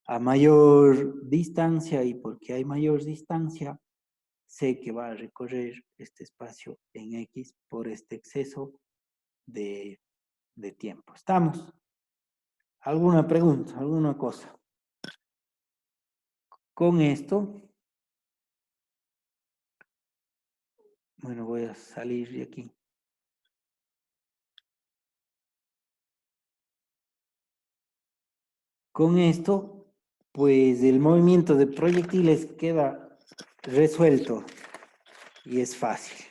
A: a mayor distancia, y porque hay mayor distancia, sé que va a recorrer este espacio en X por este exceso de tiempo. ¿Estamos? ¿Alguna pregunta? ¿Alguna cosa? Con esto, bueno, voy a salir de aquí. Con esto pues el movimiento de proyectiles queda resuelto y es fácil.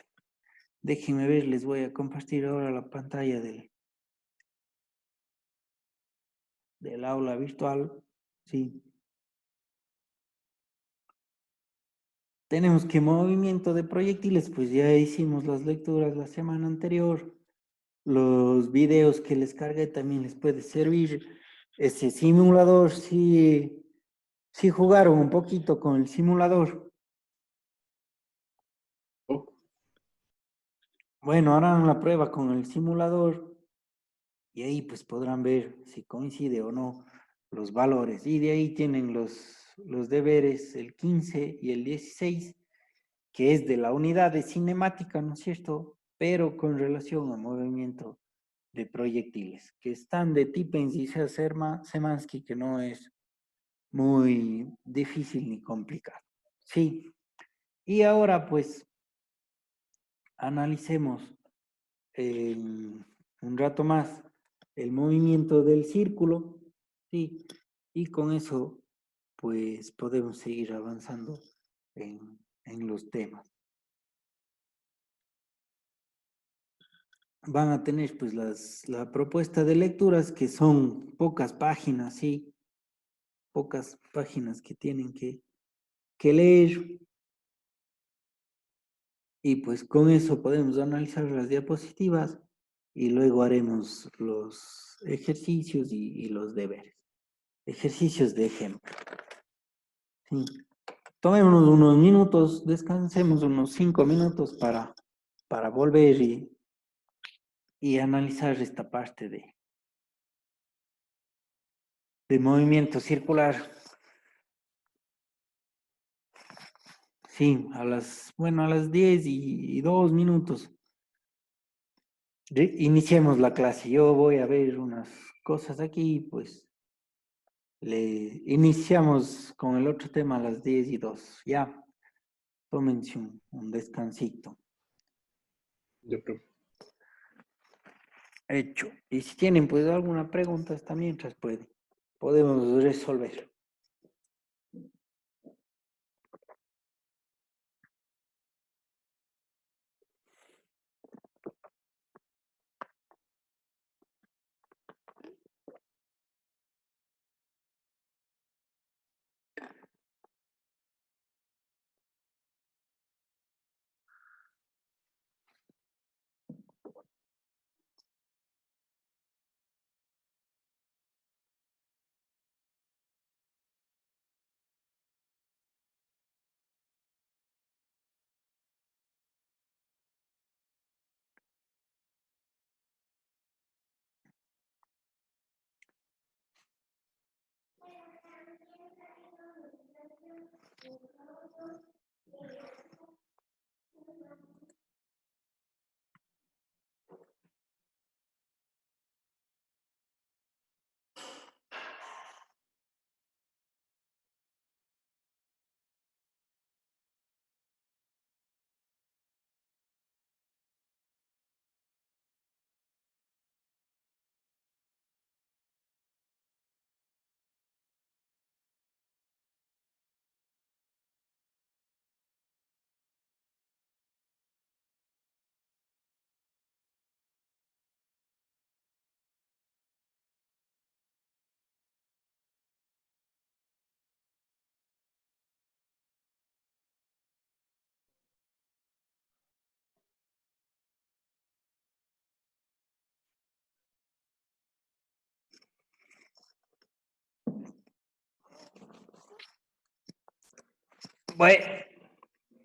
A: Déjenme ver, les voy a compartir ahora la pantalla del aula virtual. Sí. Tenemos que movimiento de proyectiles, pues ya hicimos las lecturas la semana anterior. Los videos que les cargué también les puede servir. Ese simulador, sí jugaron un poquito con el simulador. Bueno, harán la prueba con el simulador y ahí pues podrán ver si coincide o no los valores. Y de ahí tienen los deberes, el 15 y el 16, que es de la unidad de cinemática, ¿no es cierto? Pero con relación al movimiento de proyectiles, que están de Tippens y Semansky, que no es muy difícil ni complicado. Sí, y ahora pues analicemos un rato más el movimiento del círculo, sí, y con eso pues podemos seguir avanzando en los temas. Van a tener pues la propuesta de lecturas, que son pocas páginas, sí, pocas páginas que tienen que leer, y pues con eso podemos analizar las diapositivas y luego haremos los ejercicios y los deberes. Ejercicios de ejemplo. Sí. Tomémonos unos minutos, descansemos unos 5 minutos para volver y analizar esta parte de movimiento circular. Sí, a las 10:02 minutos. Iniciemos la clase. Yo voy a ver unas cosas aquí, pues le iniciamos con el otro tema a las 10:02. Ya, tómense un descansito.
D: Ya, profe.
A: Hecho. Y si tienen pues alguna pregunta hasta mientras podemos resolver. Bueno,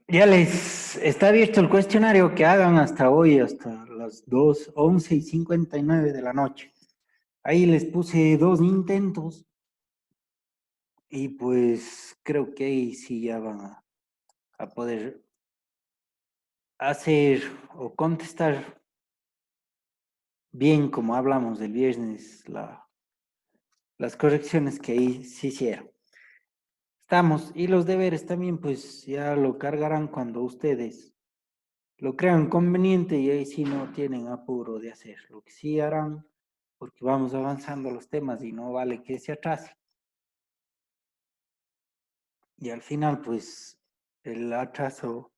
A: ya les está abierto el cuestionario, que hagan hasta hoy, hasta las 11:59 de la noche. Ahí les puse 2 intentos y pues creo que ahí sí ya van a poder hacer o contestar bien, como hablamos del viernes, las correcciones que ahí se hicieron. Estamos, y los deberes también pues ya lo cargarán cuando ustedes lo crean conveniente, y ahí sí no tienen apuro de hacer. Lo que sí harán, porque vamos avanzando los temas y no vale que se atrase. Y al final, pues, el atraso,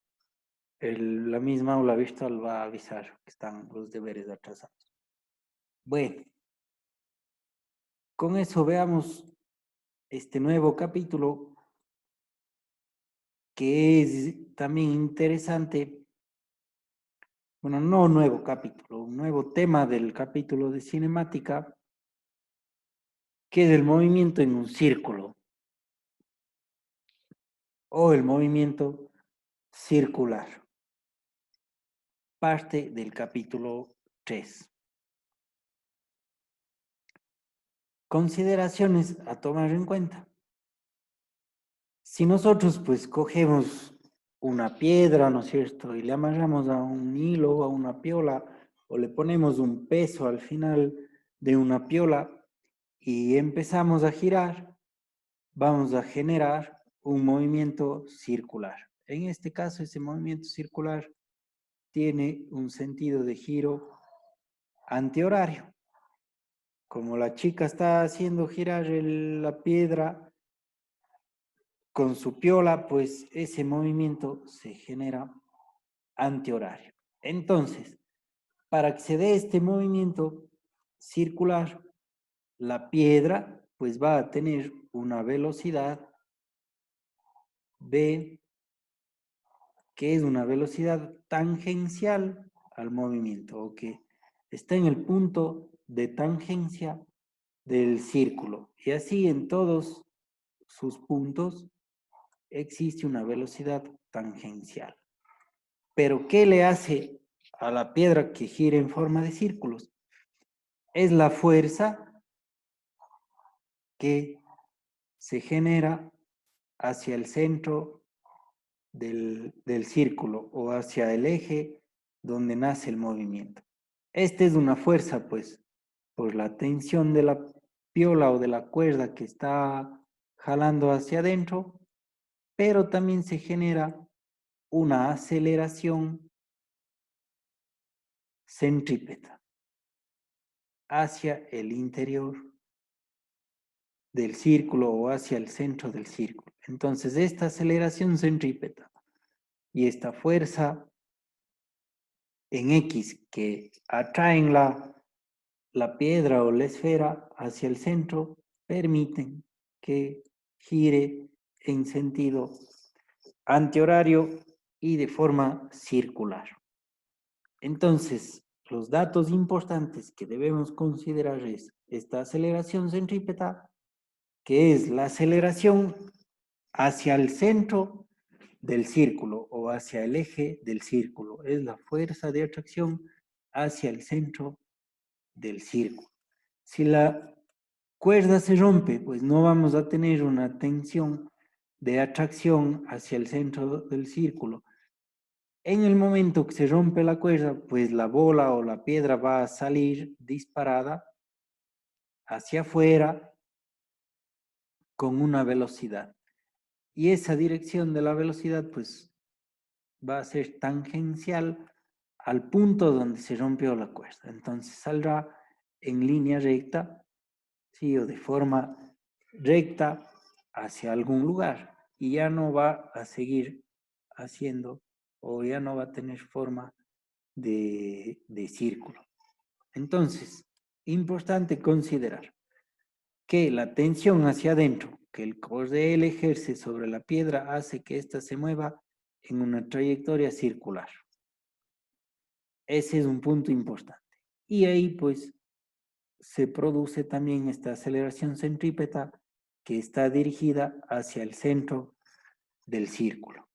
A: la misma aula virtual va a avisar que están los deberes atrasados. Bueno, con eso veamos este nuevo capítulo que es también interesante. Bueno, no nuevo capítulo, un nuevo tema del capítulo de cinemática, que es el movimiento en un círculo o el movimiento circular. Parte del capítulo 3. Consideraciones a tomar en cuenta. Si nosotros pues cogemos una piedra, ¿no es cierto? Y le amarramos a un hilo, a una piola, o le ponemos un peso al final de una piola y empezamos a girar, vamos a generar un movimiento circular. En este caso, ese movimiento circular tiene un sentido de giro antihorario. Como la chica está haciendo girar la piedra con su piola, pues ese movimiento se genera antihorario. Entonces, para que se dé este movimiento circular, la piedra pues va a tener una velocidad v, que es una velocidad tangencial al movimiento, o que está en el punto de tangencia del círculo. Y así en todos sus puntos existe una velocidad tangencial. Pero ¿qué le hace a la piedra que gira en forma de círculos? Es la fuerza que se genera hacia el centro del círculo o hacia el eje donde nace el movimiento. Esta es una fuerza, pues, por la tensión de la piola o de la cuerda que está jalando hacia adentro, pero también se genera una aceleración centrípeta hacia el interior del círculo o hacia el centro del círculo. Entonces, esta aceleración centrípeta y esta fuerza en X que atraen la piedra o la esfera hacia el centro permiten que gire en sentido antihorario y de forma circular. Entonces, los datos importantes que debemos considerar es esta aceleración centrípeta, que es la aceleración hacia el centro del círculo o hacia el eje del círculo. Es la fuerza de atracción hacia el centro del círculo. Si la cuerda se rompe, pues no vamos a tener una tensión de atracción hacia el centro del círculo. En el momento que se rompe la cuerda, pues la bola o la piedra va a salir disparada hacia afuera con una velocidad. Y esa dirección de la velocidad, pues, va a ser tangencial al punto donde se rompió la cuerda. Entonces saldrá en línea recta, sí, o de forma recta hacia algún lugar y ya no va a seguir haciendo o ya no va a tener forma de círculo. Entonces, importante considerar que la tensión hacia adentro que el cordel ejerce sobre la piedra hace que ésta se mueva en una trayectoria circular. Ese es un punto importante. Y ahí pues se produce también esta aceleración centrípeta que está dirigida hacia el centro del círculo.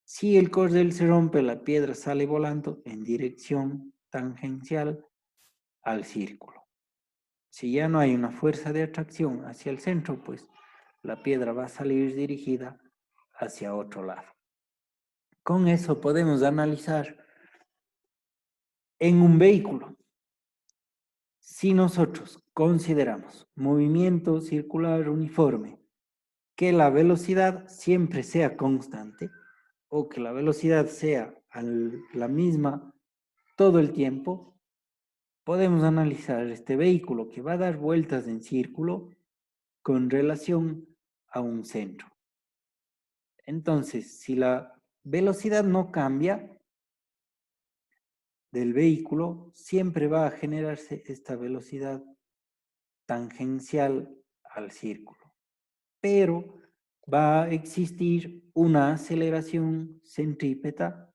A: Si el cordel se rompe, la piedra sale volando en dirección tangencial al círculo. Si ya no hay una fuerza de atracción hacia el centro, pues la piedra va a salir dirigida hacia otro lado. Con eso podemos analizar en un vehículo. Si nosotros consideramos movimiento circular uniforme, que la velocidad siempre sea constante o que la velocidad sea la misma todo el tiempo, podemos analizar este vehículo que va a dar vueltas en círculo con relación a un centro. Entonces, si la velocidad no cambia del vehículo, siempre va a generarse esta velocidad tangencial al círculo. Pero va a existir una aceleración centrípeta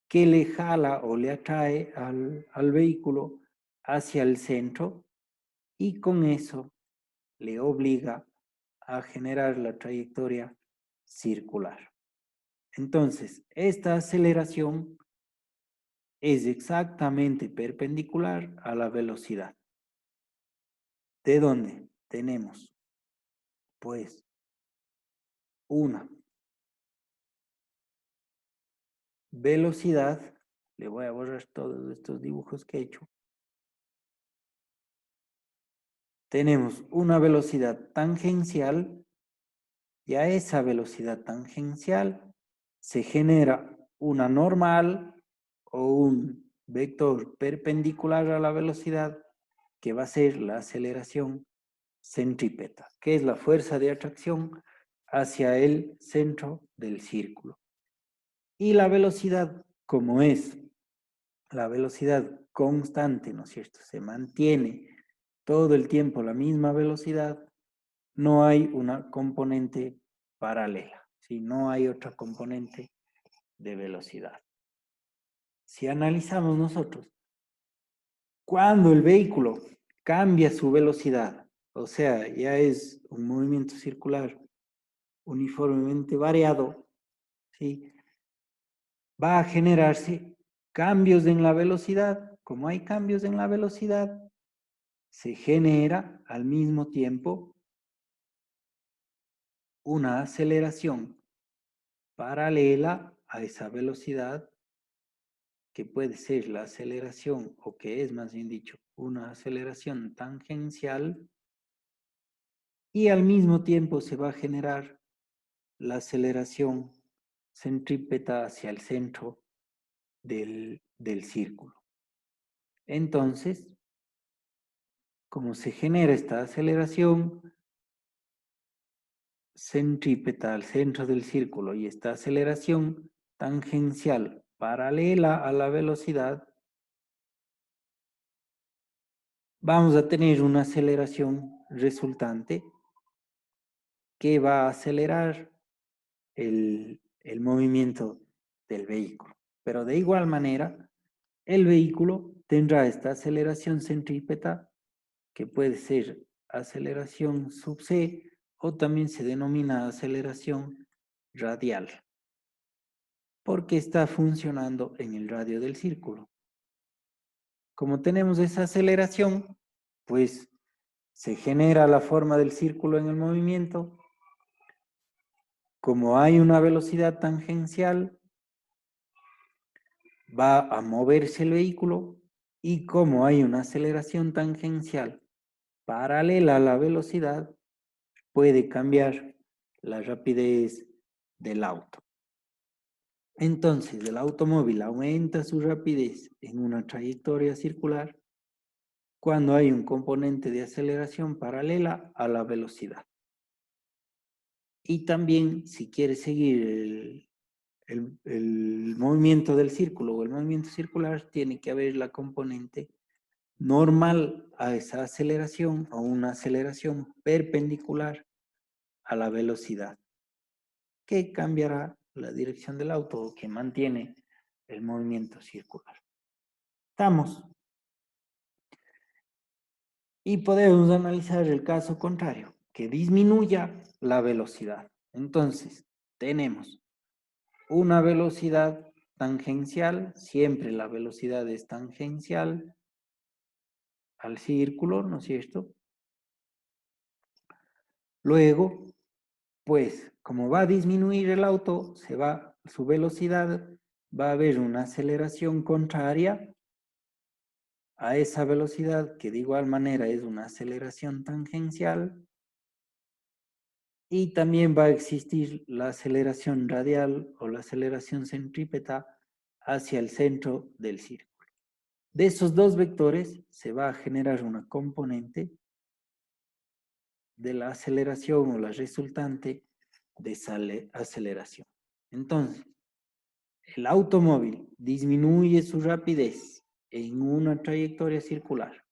A: que le jala o le atrae al vehículo hacia el centro y con eso le obliga a generar la trayectoria circular. Entonces, esta aceleración es exactamente perpendicular a la velocidad. ¿De dónde? Tenemos, pues, una velocidad, le voy a borrar todos estos dibujos que he hecho. Tenemos una velocidad tangencial y a esa velocidad tangencial se genera una normal o un vector perpendicular a la velocidad que va a ser la aceleración centrípeta, que es la fuerza de atracción hacia el centro del círculo. Y la velocidad, como es la velocidad constante, ¿no es cierto? Se mantiene todo el tiempo la misma velocidad, no hay una componente paralela, ¿sí? No hay otra componente de velocidad. Si analizamos nosotros, cuando el vehículo cambia su velocidad, o sea, ya es un movimiento circular uniformemente variado, ¿sí? Va a generarse cambios en la velocidad. Como hay cambios en la velocidad, se genera al mismo tiempo una aceleración paralela a esa velocidad, que puede ser la aceleración, o que es más bien dicho, una aceleración tangencial, y al mismo tiempo se va a generar la aceleración centrípeta hacia el centro del círculo. Entonces, como se genera esta aceleración centrípeta al centro del círculo y esta aceleración tangencial paralela a la velocidad, vamos a tener una aceleración resultante que va a acelerar el movimiento del vehículo. Pero de igual manera, el vehículo tendrá esta aceleración centrípeta, que puede ser aceleración sub c o también se denomina aceleración radial, porque está funcionando en el radio del círculo. Como tenemos esa aceleración, pues se genera la forma del círculo en el movimiento. Como hay una velocidad tangencial, va a moverse el vehículo, y como hay una aceleración tangencial paralela a la velocidad, puede cambiar la rapidez del auto. Entonces, el automóvil aumenta su rapidez en una trayectoria circular cuando hay un componente de aceleración paralela a la velocidad. Y también, si quiere seguir el movimiento del círculo o el movimiento circular, tiene que haber la componente normal a esa aceleración o una aceleración perpendicular a la velocidad, que cambiará la dirección del auto o que mantiene el movimiento circular. ¿Estamos? Y podemos analizar el caso contrario, que disminuya la velocidad. Entonces, tenemos una velocidad tangencial, siempre la velocidad es tangencial al círculo, ¿no es cierto? Luego, pues, como va a disminuir el auto, su velocidad, va a haber una aceleración contraria a esa velocidad, que de igual manera es una aceleración tangencial, y también va a existir la aceleración radial o la aceleración centrípeta hacia el centro del círculo. De esos dos vectores se va a generar una componente de la aceleración o la resultante de aceleración. Entonces, el automóvil disminuye su rapidez en una trayectoria circular.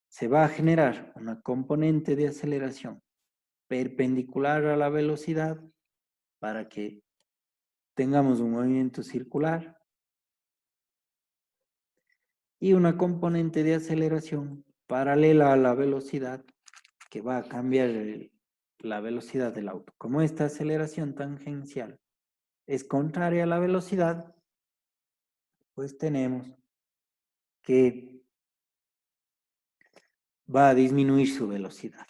A: Se va a generar una componente de aceleración perpendicular a la velocidad para que tengamos un movimiento circular y una componente de aceleración paralela a la velocidad que va a cambiar la velocidad del auto. Como esta aceleración tangencial es contraria a la velocidad, pues tenemos que va a disminuir su velocidad.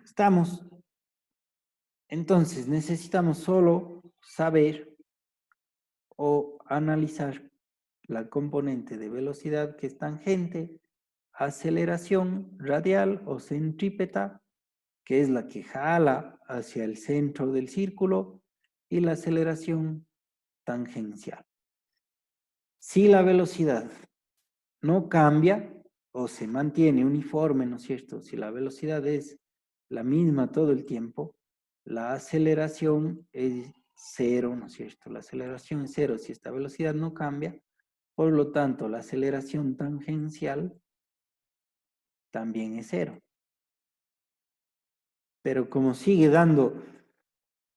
A: ¿Estamos? Entonces necesitamos solo saber o analizar la componente de velocidad que es tangente, aceleración radial o centrípeta, que es la que jala hacia el centro del círculo, y la aceleración tangencial. Si la velocidad no cambia o se mantiene uniforme, ¿no es cierto? Si la velocidad es la misma todo el tiempo, la aceleración es cero, ¿no es cierto? La aceleración es cero si esta velocidad no cambia, por lo tanto la aceleración tangencial también es cero. Pero como sigue dando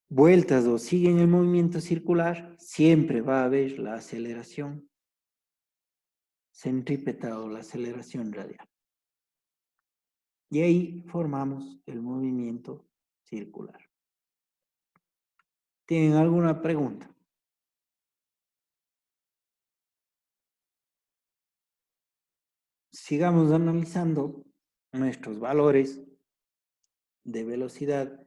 A: vueltas o sigue en el movimiento circular, siempre va a haber la aceleración centrípeta o la aceleración radial. Y ahí formamos el movimiento circular. ¿Tienen alguna pregunta? Sigamos analizando nuestros valores de velocidad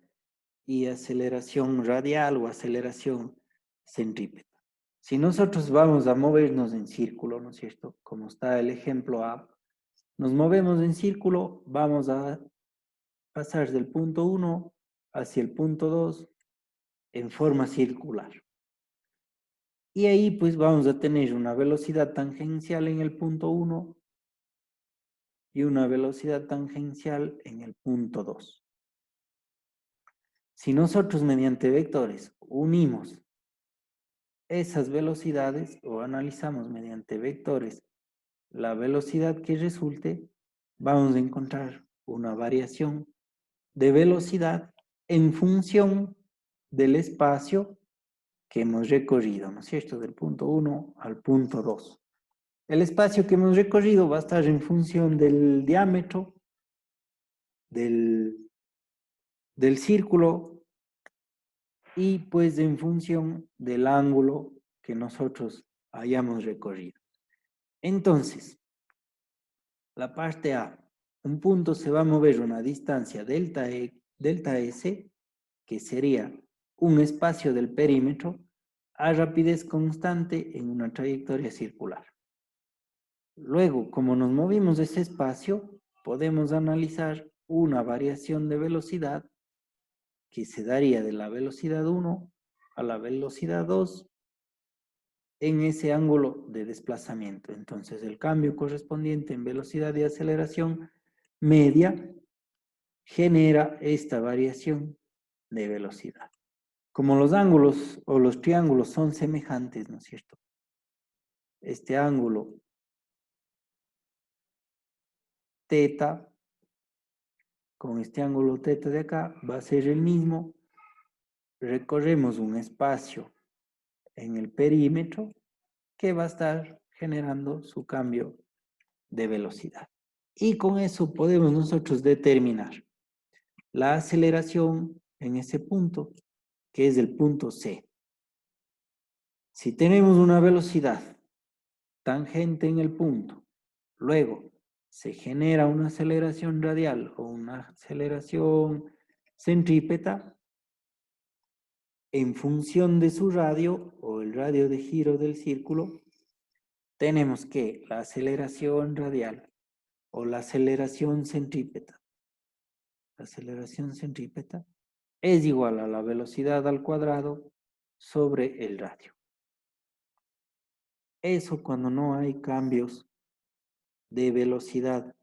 A: y aceleración radial o aceleración centrípeta. Si nosotros vamos a movernos en círculo, ¿no es cierto? Como está el ejemplo A, nos movemos en círculo, vamos a pasar del punto 1 hacia el punto 2 en forma circular. Y ahí pues vamos a tener una velocidad tangencial en el punto 1 y una velocidad tangencial en el punto 2. Si nosotros mediante vectores unimos esas velocidades o analizamos mediante vectores la velocidad que resulte, vamos a encontrar una variación de velocidad en función del espacio que hemos recorrido, ¿no es cierto? Del punto 1 al punto 2. El espacio que hemos recorrido va a estar en función del diámetro del círculo y pues en función del ángulo que nosotros hayamos recorrido. Entonces, la parte A, un punto se va a mover una distancia delta S, que sería un espacio del perímetro, a rapidez constante en una trayectoria circular. Luego, como nos movimos ese espacio, podemos analizar una variación de velocidad que se daría de la velocidad 1 a la velocidad 2 en ese ángulo de desplazamiento. Entonces, el cambio correspondiente en velocidad y aceleración media genera esta variación de velocidad. Como los ángulos o los triángulos son semejantes, ¿no es cierto? Este ángulo teta con este ángulo teta de acá va a ser el mismo. Recorremos un espacio en el perímetro que va a estar generando su cambio de velocidad. Y con eso podemos nosotros determinar la aceleración en ese punto, que es el punto C. Si tenemos una velocidad tangente en el punto, luego se genera una aceleración radial o una aceleración centrípeta, en función de su radio o el radio de giro del círculo, tenemos que la aceleración radial o la aceleración centrípeta es igual a la velocidad al cuadrado sobre el radio. Eso cuando no hay cambios de velocidad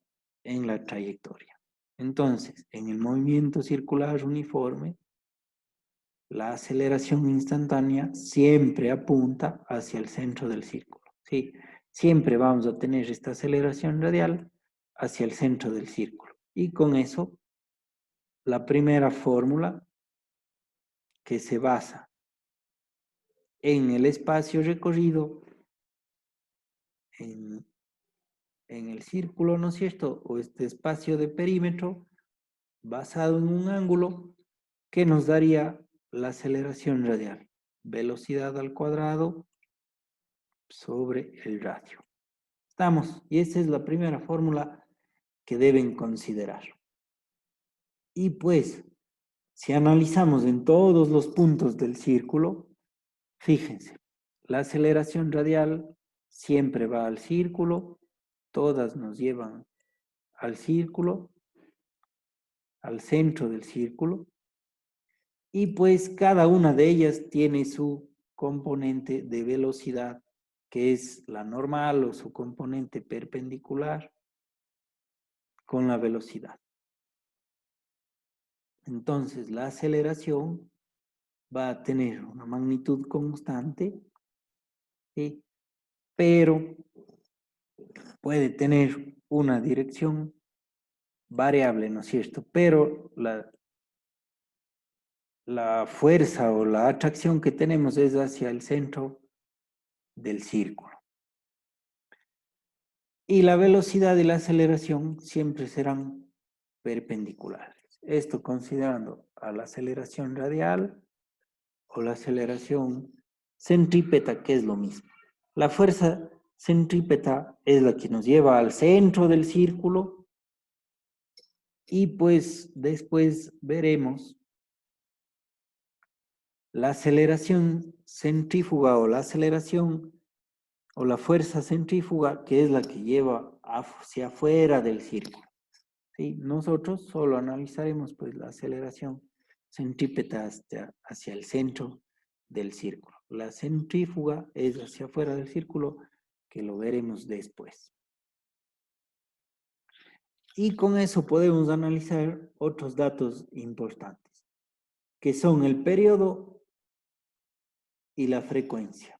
A: en la trayectoria. Entonces, en el movimiento circular uniforme, la aceleración instantánea siempre apunta hacia el centro del círculo. ¿Sí? Siempre vamos a tener esta aceleración radial hacia el centro del círculo. Y con eso, la primera fórmula que se basa en el espacio recorrido en el círculo, ¿no es cierto? O este espacio de perímetro basado en un ángulo que nos daría la aceleración radial. Velocidad al cuadrado sobre el radio. Estamos, y esa es la primera fórmula que deben considerar. Y pues, si analizamos en todos los puntos del círculo, fíjense, la aceleración radial siempre va al círculo, todas nos llevan al círculo, al centro del círculo, y pues cada una de ellas tiene su componente de velocidad, que es la normal o su componente perpendicular con la velocidad. Entonces, la aceleración va a tener una magnitud constante, ¿sí? Pero puede tener una dirección variable, ¿no es cierto? Pero la fuerza o la atracción que tenemos es hacia el centro del círculo. Y la velocidad y la aceleración siempre serán perpendiculares. Esto considerando a la aceleración radial o la aceleración centrípeta, que es lo mismo. La fuerza centrípeta es la que nos lleva al centro del círculo y pues después veremos la aceleración centrífuga o la aceleración o la fuerza centrífuga, que es la que lleva hacia afuera del círculo. ¿Sí? Nosotros solo analizaremos pues la aceleración centrípeta hacia el centro del círculo. La centrífuga es hacia afuera del círculo, que lo veremos después. Y con eso podemos analizar otros datos importantes, que son el periodo y la frecuencia.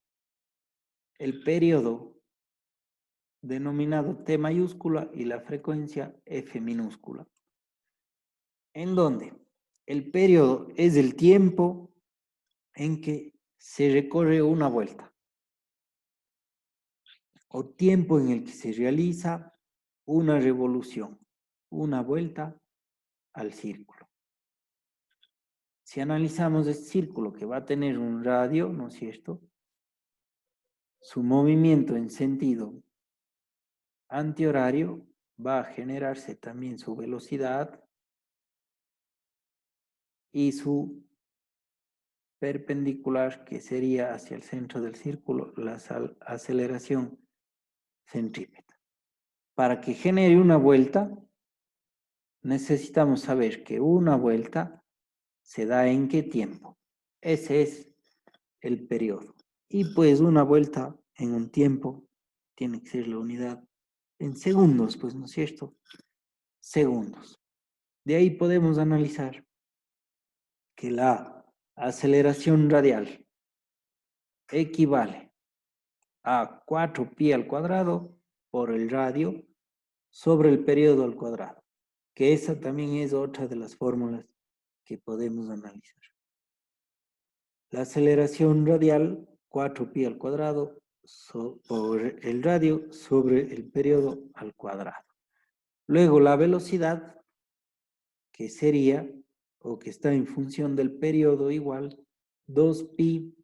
A: El periodo denominado T mayúscula y la frecuencia F minúscula. ¿En dónde? El periodo es el tiempo en que se recorre una vuelta o tiempo en el que se realiza una revolución, una vuelta al círculo. Si analizamos este círculo que va a tener un radio, ¿no es cierto? Su movimiento en sentido antihorario va a generarse también su velocidad y su perpendicular, que sería hacia el centro del círculo, la aceleración centrípeta. Para que genere una vuelta, necesitamos saber que una vuelta se da en qué tiempo. Ese es el periodo. Y pues una vuelta en un tiempo tiene que ser la unidad en segundos, pues, ¿no es cierto? Segundos. De ahí podemos analizar que la aceleración radial equivale a 4pi al cuadrado por el radio sobre el periodo al cuadrado, que esa también es otra de las fórmulas que podemos analizar. La aceleración radial, 4pi al cuadrado por el radio sobre el periodo al cuadrado. Luego la velocidad, que sería, o que está en función del periodo igual, 2pi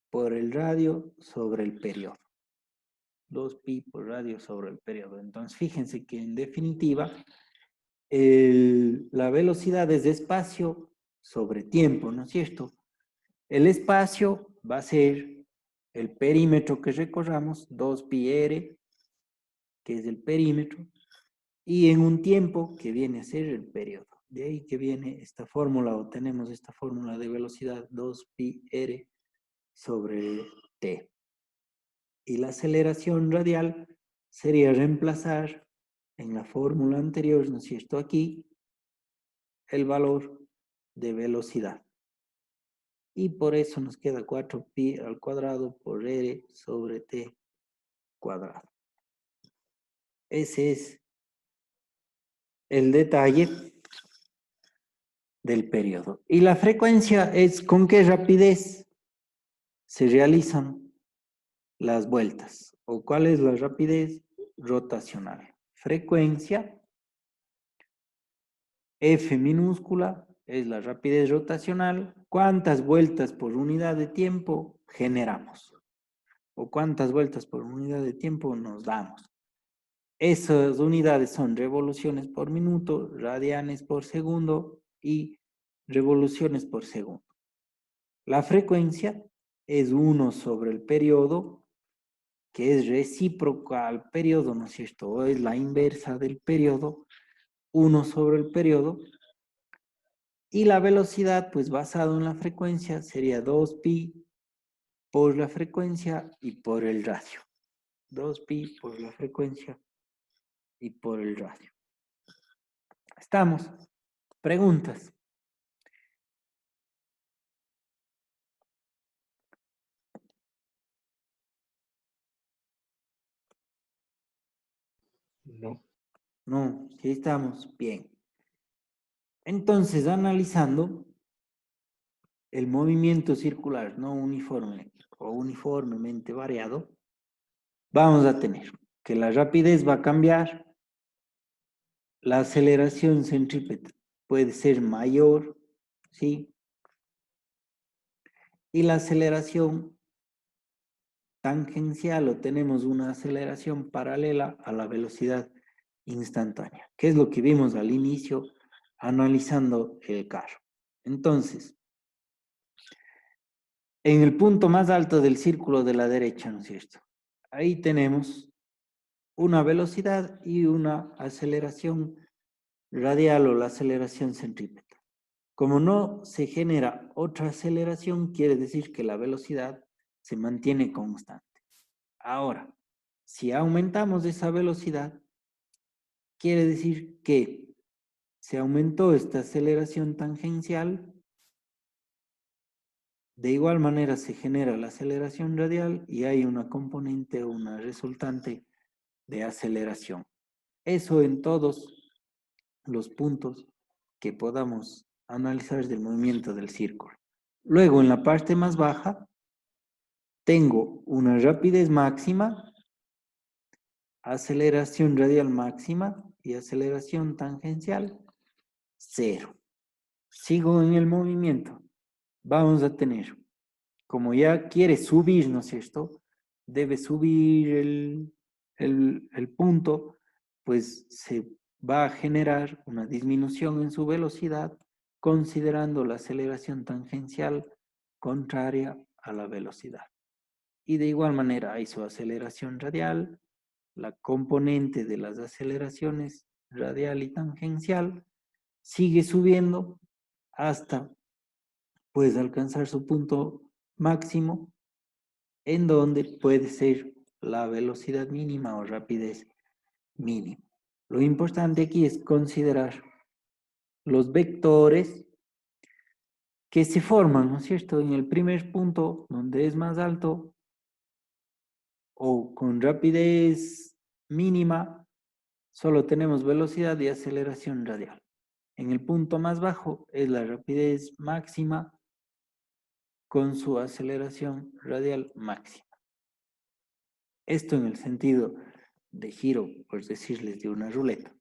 A: por el radio sobre el periodo. 2pi por radio sobre el periodo. Entonces, fíjense que en definitiva, la velocidad es de espacio sobre tiempo, ¿no es cierto? El espacio va a ser el perímetro que recorramos, 2πr, que es el perímetro, y en un tiempo que viene a ser el periodo. De ahí que viene esta fórmula, o tenemos esta fórmula de velocidad 2πr sobre t. Y la aceleración radial sería reemplazar en la fórmula anterior, ¿no es cierto? Aquí, el valor de velocidad. y por eso nos queda 4pi al cuadrado por r sobre t cuadrado. Ese es el detalle del periodo. Y la frecuencia es con qué rapidez se realizan las vueltas, o cuál es la rapidez rotacional. Frecuencia, F minúscula, es la rapidez rotacional. ¿Cuántas vueltas por unidad de tiempo generamos? ¿O cuántas vueltas por unidad de tiempo nos damos? Esas unidades son revoluciones por minuto, radianes por segundo y revoluciones por segundo. La frecuencia es 1 sobre el periodo, que es recíproca al periodo, ¿no es cierto? O es la inversa del periodo, 1 sobre el periodo. Y la velocidad, pues basado en la frecuencia, sería 2pi por la frecuencia y por el radio. 2pi por la frecuencia y por el radio. ¿Estamos? Preguntas.
D: No.
A: No, sí estamos bien. Entonces, analizando el movimiento circular no uniforme o uniformemente variado, vamos a tener que la rapidez va a cambiar, la aceleración centrípeta puede ser mayor, ¿sí? Y la aceleración tangencial, o tenemos una aceleración paralela a la velocidad instantánea, que es lo que vimos al inicio analizando el carro. Entonces, en el punto más alto del círculo de la derecha, ¿no es cierto? Ahí tenemos una velocidad y una aceleración radial o la aceleración centrípeta. Como no se genera otra aceleración, quiere decir que la velocidad se mantiene constante. Ahora, si aumentamos esa velocidad, quiere decir que se aumentó esta aceleración tangencial, de igual manera se genera la aceleración radial y hay una componente o una resultante de aceleración. Eso en todos los puntos que podamos analizar del movimiento del círculo. Luego, en la parte más baja, tengo una rapidez máxima, aceleración radial máxima y aceleración tangencial 0. Sigo en el movimiento. Vamos a tener, como ya quiere subir, ¿no es cierto? Debe subir el punto, pues se va a generar una disminución en su velocidad considerando la aceleración tangencial contraria a la velocidad. Y de igual manera hay su aceleración radial, la componente de las aceleraciones radial y tangencial sigue subiendo hasta pues alcanzar su punto máximo en donde puede ser la velocidad mínima o rapidez mínima. Lo importante aquí es considerar los vectores que se forman, ¿no es cierto? En el primer punto, donde es más alto o con rapidez mínima, solo tenemos velocidad y aceleración radial. En el punto más bajo es la rapidez máxima con su aceleración radial máxima. Esto en el sentido de giro, por decirles, de una ruleta.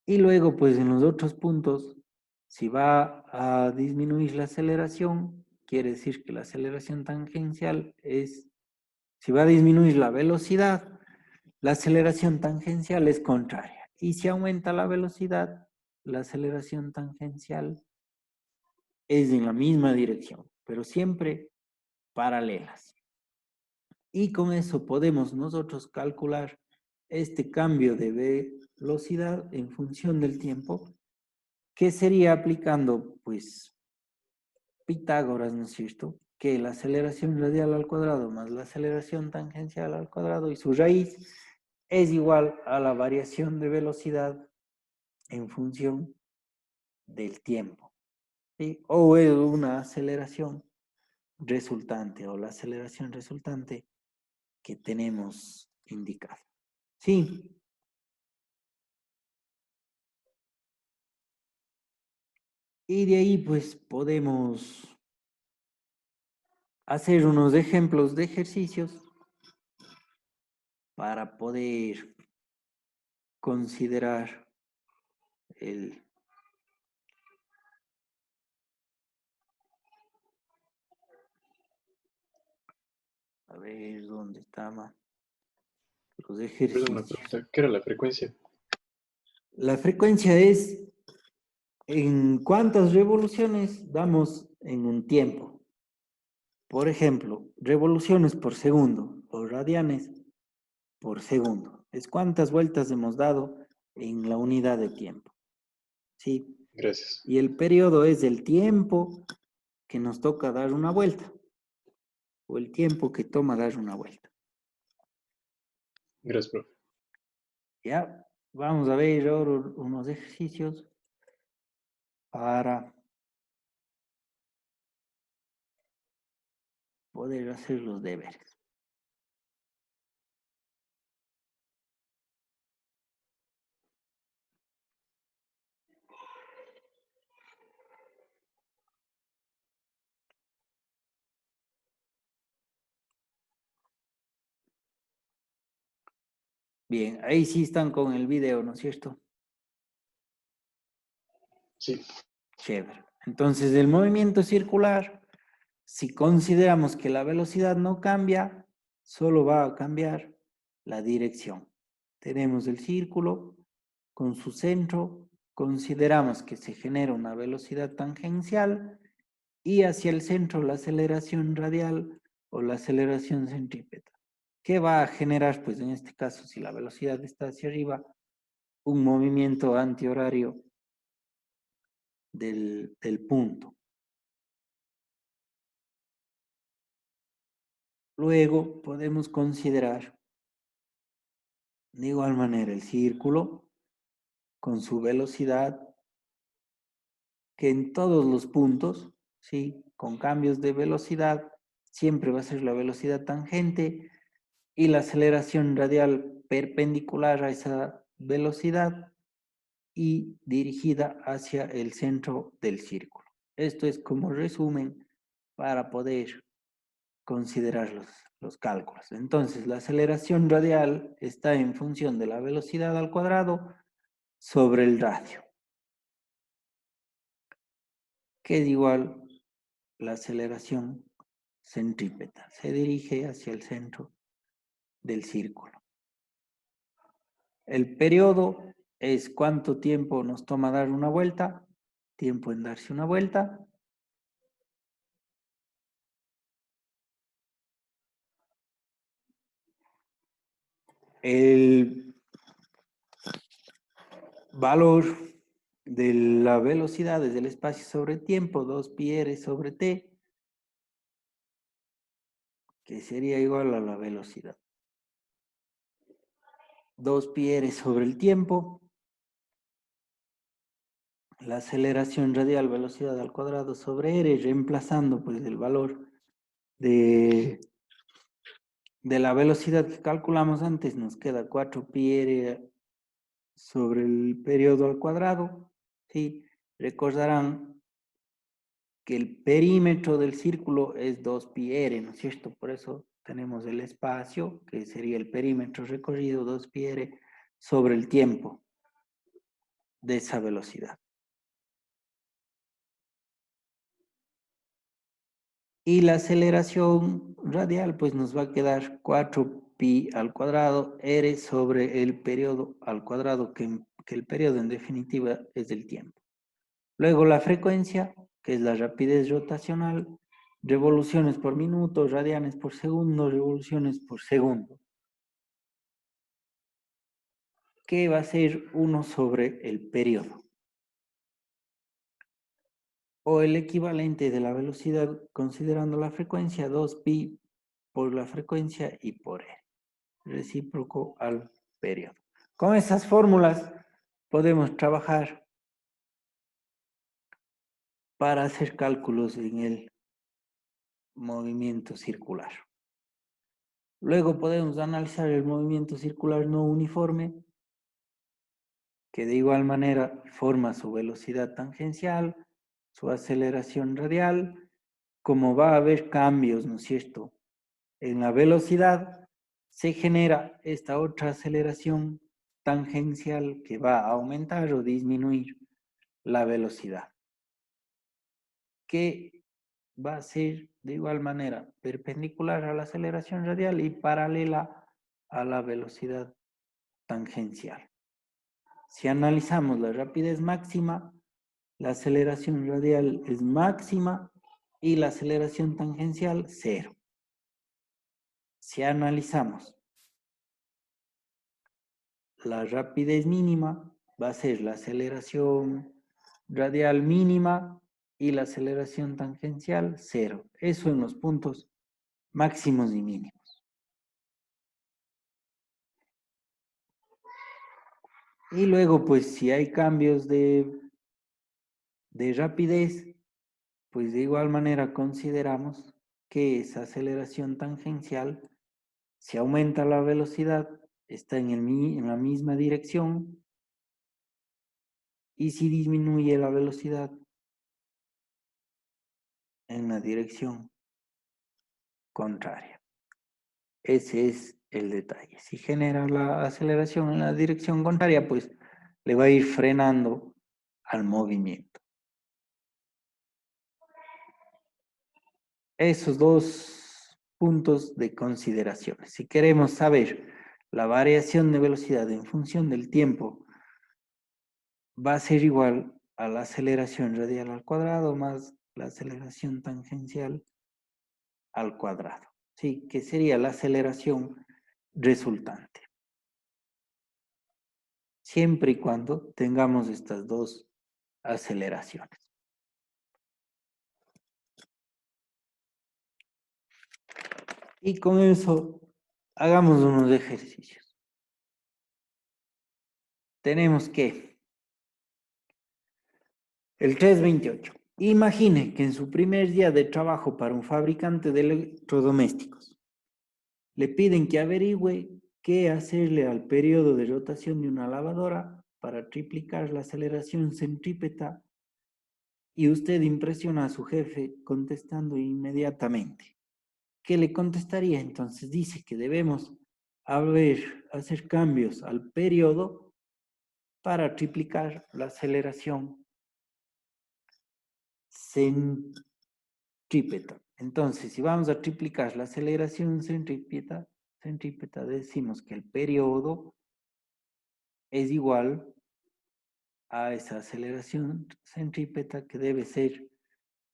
A: Y luego, pues en los otros puntos, si va a disminuir la aceleración, quiere decir que la aceleración tangencial es, si va a disminuir la velocidad, la aceleración tangencial es contraria. Y si aumenta la velocidad, la aceleración tangencial es en la misma dirección, pero siempre paralelas. Y con eso podemos nosotros calcular este cambio de velocidad en función del tiempo, que sería aplicando, pues, Pitágoras, ¿no es cierto? Que la aceleración radial al cuadrado más la aceleración tangencial al cuadrado y su raíz es igual a la variación de velocidad en función del tiempo, ¿sí? O es una aceleración resultante o la aceleración resultante que tenemos indicada. Sí. Y de ahí pues podemos hacer unos ejemplos de ejercicios para poder considerar el... A ver, ¿dónde estaban los
D: Perdón, una
A: ejercicios?
D: pregunta. ¿Qué era la frecuencia?
A: La frecuencia es en cuántas revoluciones damos en un tiempo. Por ejemplo, revoluciones por segundo o radianes por segundo. Es cuántas vueltas hemos dado en la unidad de tiempo. ¿Sí?
D: Gracias.
A: Y el periodo es el tiempo que nos toca dar una vuelta o el tiempo que toma dar una vuelta.
D: Gracias, profe.
A: Ya, vamos a ver ahora unos ejercicios para poder hacer los deberes. Bien, ahí sí están con el video, ¿no es cierto?
D: Sí.
A: Chévere. Entonces, el movimiento circular, si consideramos que la velocidad no cambia, solo va a cambiar la dirección. Tenemos el círculo con su centro, consideramos que se genera una velocidad tangencial y hacia el centro la aceleración radial o la aceleración centrípeta. ¿Qué va a generar? Pues en este caso, si la velocidad está hacia arriba, un movimiento antihorario del punto. Luego podemos considerar de igual manera el círculo con su velocidad que en todos los puntos, ¿sí? Con cambios de velocidad, siempre va a ser la velocidad tangente y la aceleración radial perpendicular a esa velocidad y dirigida hacia el centro del círculo. Esto es como resumen para poder considerar los cálculos. Entonces, la aceleración radial está en función de la velocidad al cuadrado sobre el radio, que es igual la aceleración centrípeta. Se dirige hacia el centro del círculo. El periodo es cuánto tiempo nos toma dar una vuelta, tiempo en darse una vuelta. El valor de la velocidad es el espacio sobre tiempo, 2πr sobre t, que sería igual a la velocidad. 2πr sobre el tiempo, la aceleración radial, velocidad al cuadrado sobre r, reemplazando pues el valor de la velocidad que calculamos antes, nos queda 4πr sobre el periodo al cuadrado, ¿sí? Recordarán que el perímetro del círculo es 2πr, ¿no es cierto? Por eso tenemos el espacio, que sería el perímetro recorrido, 2πr sobre el tiempo de esa velocidad. Y la aceleración radial, pues nos va a quedar 4pi al cuadrado r sobre el periodo al cuadrado, que el periodo en definitiva es el tiempo. Luego la frecuencia, que es la rapidez rotacional, revoluciones por minuto, radianes por segundo, revoluciones por segundo, que va a ser 1 sobre el periodo. O el equivalente de la velocidad considerando la frecuencia, 2pi por la frecuencia y por r, recíproco al periodo. Con esas fórmulas podemos trabajar para hacer cálculos en el movimiento circular. Luego podemos analizar el movimiento circular no uniforme, que de igual manera forma su velocidad tangencial, su aceleración radial. Como va a haber cambios, ¿no es cierto?, en la velocidad, se genera esta otra aceleración tangencial que va a aumentar o disminuir la velocidad, que va a ser de igual manera perpendicular a la aceleración radial y paralela a la velocidad tangencial. Si analizamos la rapidez máxima, la aceleración radial es máxima y la aceleración tangencial cero. Si analizamos la rapidez mínima, va a ser la aceleración radial mínima y la aceleración tangencial cero. Eso en los puntos máximos y mínimos. Y luego, pues, si hay cambios de rapidez, pues de igual manera consideramos que esa aceleración tangencial, si aumenta la velocidad, está en la misma dirección, y si disminuye la velocidad, en la dirección contraria. Ese es el detalle. Si genera la aceleración en la dirección contraria, pues le va a ir frenando al movimiento. Esos dos puntos de consideración. Si queremos saber la variación de velocidad en función del tiempo, va a ser igual a la aceleración radial al cuadrado más la aceleración tangencial al cuadrado. Sí, que sería la aceleración resultante. Siempre y cuando tengamos estas dos aceleraciones. Y con eso, hagamos unos ejercicios. Tenemos que, el 328. Imagine que en su primer día de trabajo para un fabricante de electrodomésticos, le piden que averigüe qué hacerle al periodo de rotación de una lavadora para triplicar la aceleración centrípeta, y usted impresiona a su jefe contestando inmediatamente. ¿Qué le contestaría? Entonces dice que debemos hacer cambios al periodo para triplicar la aceleración centrípeta. Entonces, si vamos a triplicar la aceleración centrípeta, decimos que el periodo es igual a esa aceleración centrípeta, que debe ser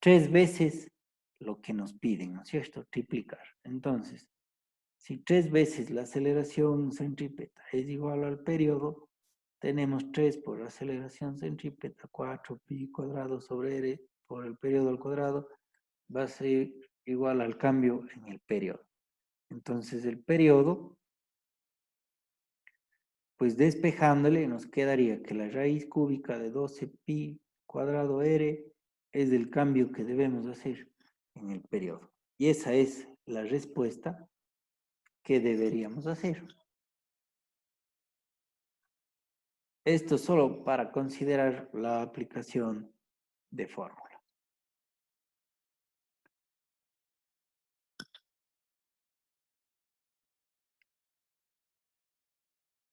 A: 3 veces lo que nos piden, ¿no es cierto? Triplicar. Entonces, si 3 veces la aceleración centrípeta es igual al periodo, tenemos 3 por la aceleración centrípeta, 4 pi cuadrado sobre r por el periodo al cuadrado, va a ser igual al cambio en el periodo. Entonces el periodo, pues despejándole, nos quedaría que la raíz cúbica de 12 pi cuadrado r es el cambio que debemos hacer en el periodo. Y esa es la respuesta que deberíamos hacer. Esto solo para considerar la aplicación de fórmula.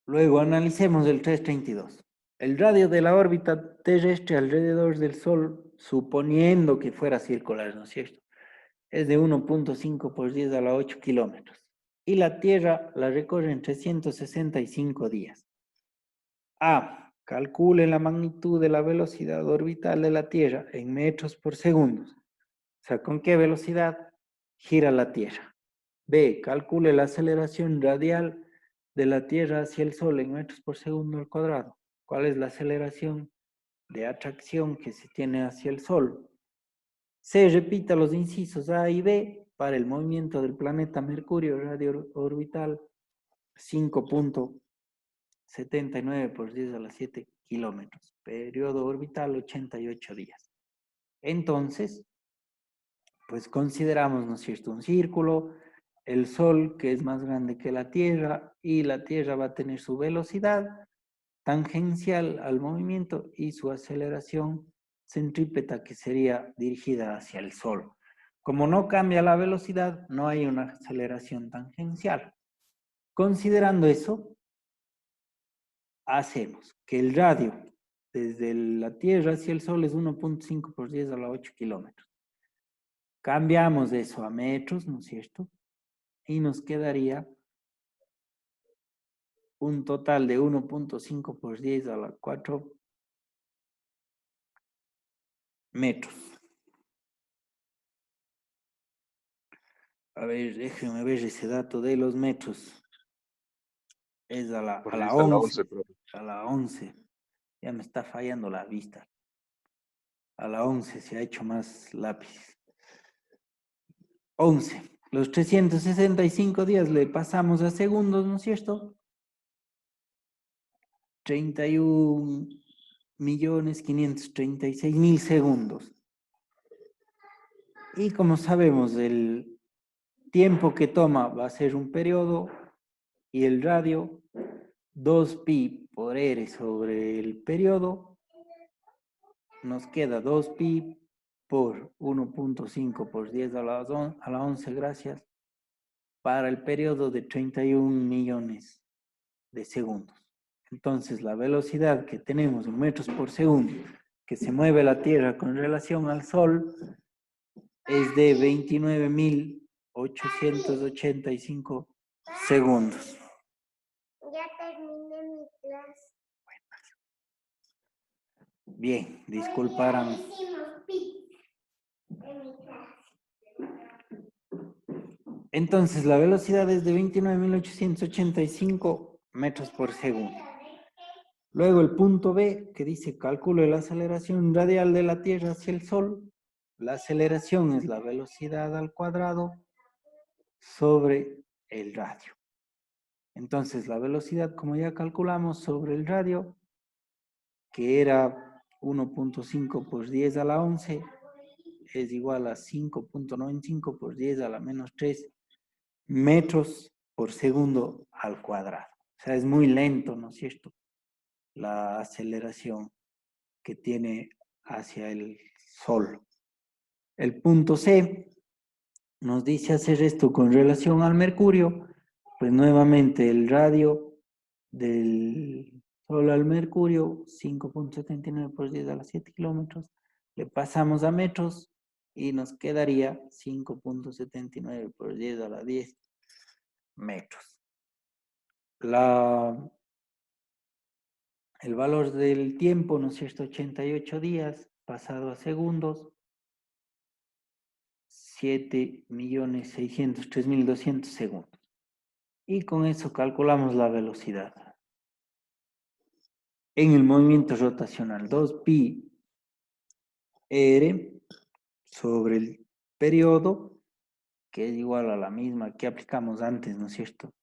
A: Luego analicemos el 332. El radio de la órbita terrestre alrededor del Sol, suponiendo que fuera circular, ¿no es cierto?, es de 1.5 por 10 a la 8 kilómetros. Y la Tierra la recorre en 365 días. A. Calcule la magnitud de la velocidad orbital de la Tierra en metros por segundo. O sea, ¿con qué velocidad gira la Tierra? B. Calcule la aceleración radial de la Tierra hacia el Sol en metros por segundo al cuadrado. ¿Cuál es la aceleración de atracción que se tiene hacia el Sol? C. Repita los incisos A y B para el movimiento del planeta Mercurio radio orbital 5.79 por 10 a la 7 kilómetros. Periodo orbital 88 días. Entonces, Pues consideramos, ¿no es cierto?, un círculo, el Sol que es más grande que la Tierra y la Tierra va a tener su velocidad tangencial al movimiento y su aceleración centrípeta que sería dirigida hacia el Sol. Como no cambia la velocidad, no hay una aceleración tangencial. Considerando eso, hacemos que el radio desde la Tierra hacia el Sol es 1.5 por 10 a la 8 kilómetros. Cambiamos eso a metros, ¿no es cierto? Y nos quedaría un total de 1.5 por 10 a la 4 metros. A ver, déjenme ver ese dato de los metros. Es a la 11.
D: profe.
A: A la 11. Ya me está fallando la vista. A la 11 se ha hecho más lápiz. 11. Los 365 días le pasamos a segundos, ¿no es cierto? 31.536.000 segundos. Y como sabemos, el tiempo que toma va a ser un periodo y el radio 2pi por r sobre el periodo nos queda 2pi por 1.5 por 10 a la 11, gracias, para el periodo de 31 millones de segundos. Entonces, la velocidad que tenemos en metros por segundo que se mueve la Tierra con relación al Sol es de 29.885 segundos.
F: Ya terminé mi clase.
A: Bien, disculparán.
F: Hicimos pizza en mi clase.
A: Entonces, la velocidad es de 29.885 metros por segundo. Luego el punto B, que dice cálculo de la aceleración radial de la Tierra hacia el Sol. La aceleración es la velocidad al cuadrado sobre el radio. Entonces, la velocidad, como ya calculamos, sobre el radio, que era 1.5 por 10 a la 11, es igual a 5.95 por 10 a la menos 3 metros por segundo al cuadrado. O sea, es muy lento, ¿no es cierto?, la aceleración que tiene hacia el Sol. El punto C nos dice hacer esto con relación al Mercurio, pues nuevamente el radio del Sol al Mercurio, 5.79 por 10 a la 7 kilómetros, le pasamos a metros y nos quedaría 5.79 por 10 a la 10 metros. El valor del tiempo, ¿no es cierto?, 88 días, pasado a segundos, 7.603.200 segundos. Y con eso calculamos la velocidad. En el movimiento rotacional, 2pi r sobre el periodo, que es igual a la misma que aplicamos antes, ¿no es cierto?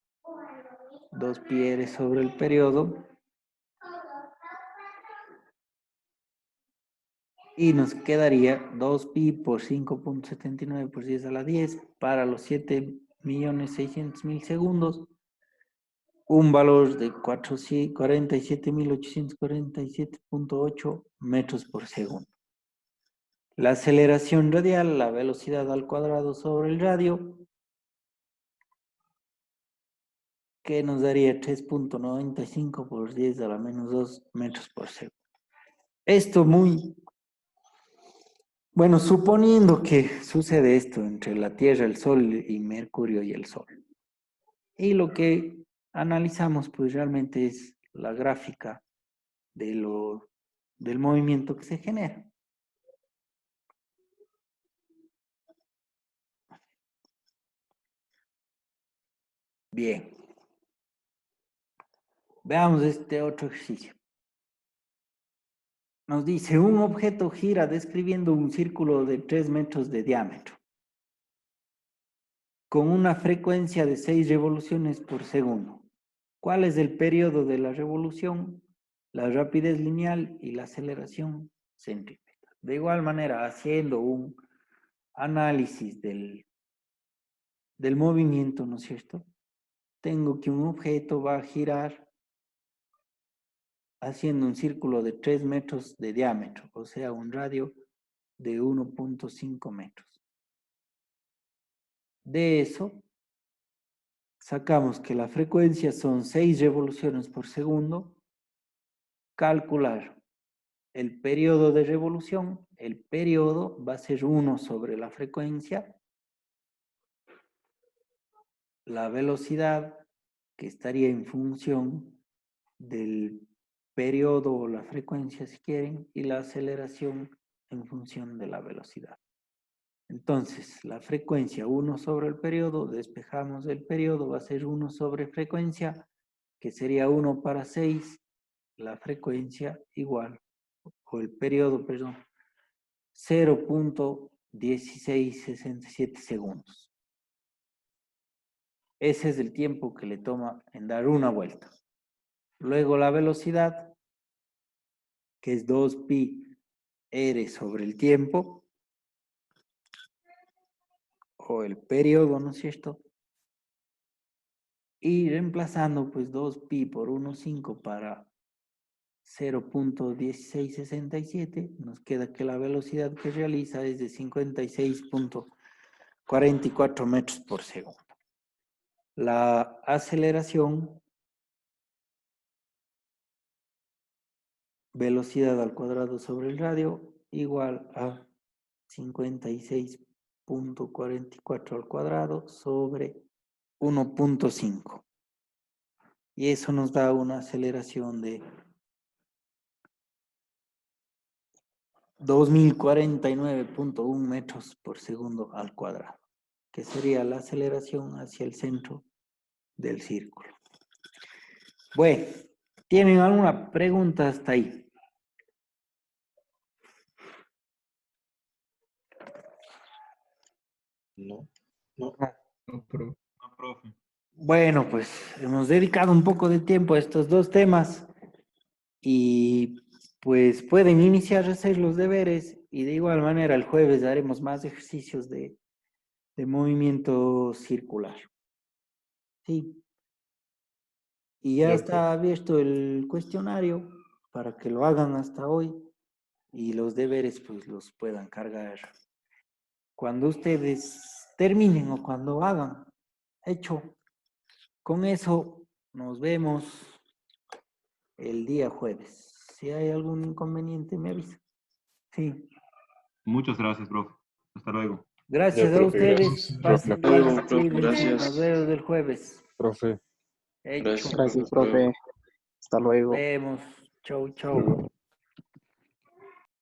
A: 2pi r sobre el periodo. Y nos quedaría 2pi por 5.79 por 10 a la 10 para los 7.600.000 segundos. Un valor de 47.847.8 metros por segundo. La aceleración radial, la velocidad al cuadrado sobre el radio, que nos daría 3.95 por 10 a la menos 2 metros por segundo. Esto bueno, suponiendo que sucede esto entre la Tierra, el Sol y Mercurio y el Sol. Y lo que analizamos pues realmente es la gráfica del movimiento que se genera. Bien. Veamos este otro ejercicio. Nos dice, un objeto gira describiendo un círculo de 3 metros de diámetro, con una frecuencia de 6 revoluciones por segundo. ¿Cuál es el periodo de la revolución, la rapidez lineal y la aceleración centrípeta? De igual manera, haciendo un análisis del movimiento, ¿no es cierto? Tengo que un objeto va a girar haciendo un círculo de 3 metros de diámetro, o sea, un radio de 1.5 metros. De eso, sacamos que la frecuencia son 6 revoluciones por segundo. Calcular el periodo de revolución. El periodo va a ser 1 sobre la frecuencia. La velocidad, que estaría en función del periodo o la frecuencia, si quieren, y la aceleración en función de la velocidad. Entonces, la frecuencia 1 sobre el periodo, despejamos el periodo, va a ser 1 sobre frecuencia, que sería 1 para 6, la frecuencia igual, o el periodo, perdón, 0.1667 segundos. Ese es el tiempo que le toma en dar una vuelta. Luego la velocidad, que es 2pi r sobre el tiempo, o el periodo, ¿no es cierto? Y reemplazando pues 2pi por 1,5 para 0.1667, nos queda que la velocidad que realiza es de 56.44 metros por segundo. La aceleración, velocidad al cuadrado sobre el radio, igual a 56.44 al cuadrado sobre 1.5. Y eso nos da una aceleración de 2049.1 metros por segundo al cuadrado, que sería la aceleración hacia el centro del círculo. Bueno, ¿tienen alguna pregunta hasta ahí?
D: No, no.
G: No, profe.
A: Bueno, pues hemos dedicado un poco de tiempo a estos dos temas y pues pueden iniciar a hacer los deberes y de igual manera el jueves haremos más ejercicios de movimiento circular. Sí. Y ya está abierto el cuestionario para que lo hagan hasta hoy y los deberes pues los puedan cargar cuando ustedes terminen o cuando hagan. Hecho. Con eso nos vemos el día jueves. Si hay algún inconveniente me avisa. Sí.
G: Muchas gracias, profe. Hasta luego.
A: Gracias
D: Ya,
A: a
D: profe,
A: ustedes.
D: gracias.
A: Pasen
E: Hasta luego,
A: bien,
E: profe,
A: cuídense.
E: gracias.
A: Nos vemos el jueves.
H: Profe,
A: Hecho.
E: Gracias,
H: gracias,
E: hasta luego.
H: profe. Hasta luego.
A: Vemos. Chau, chau.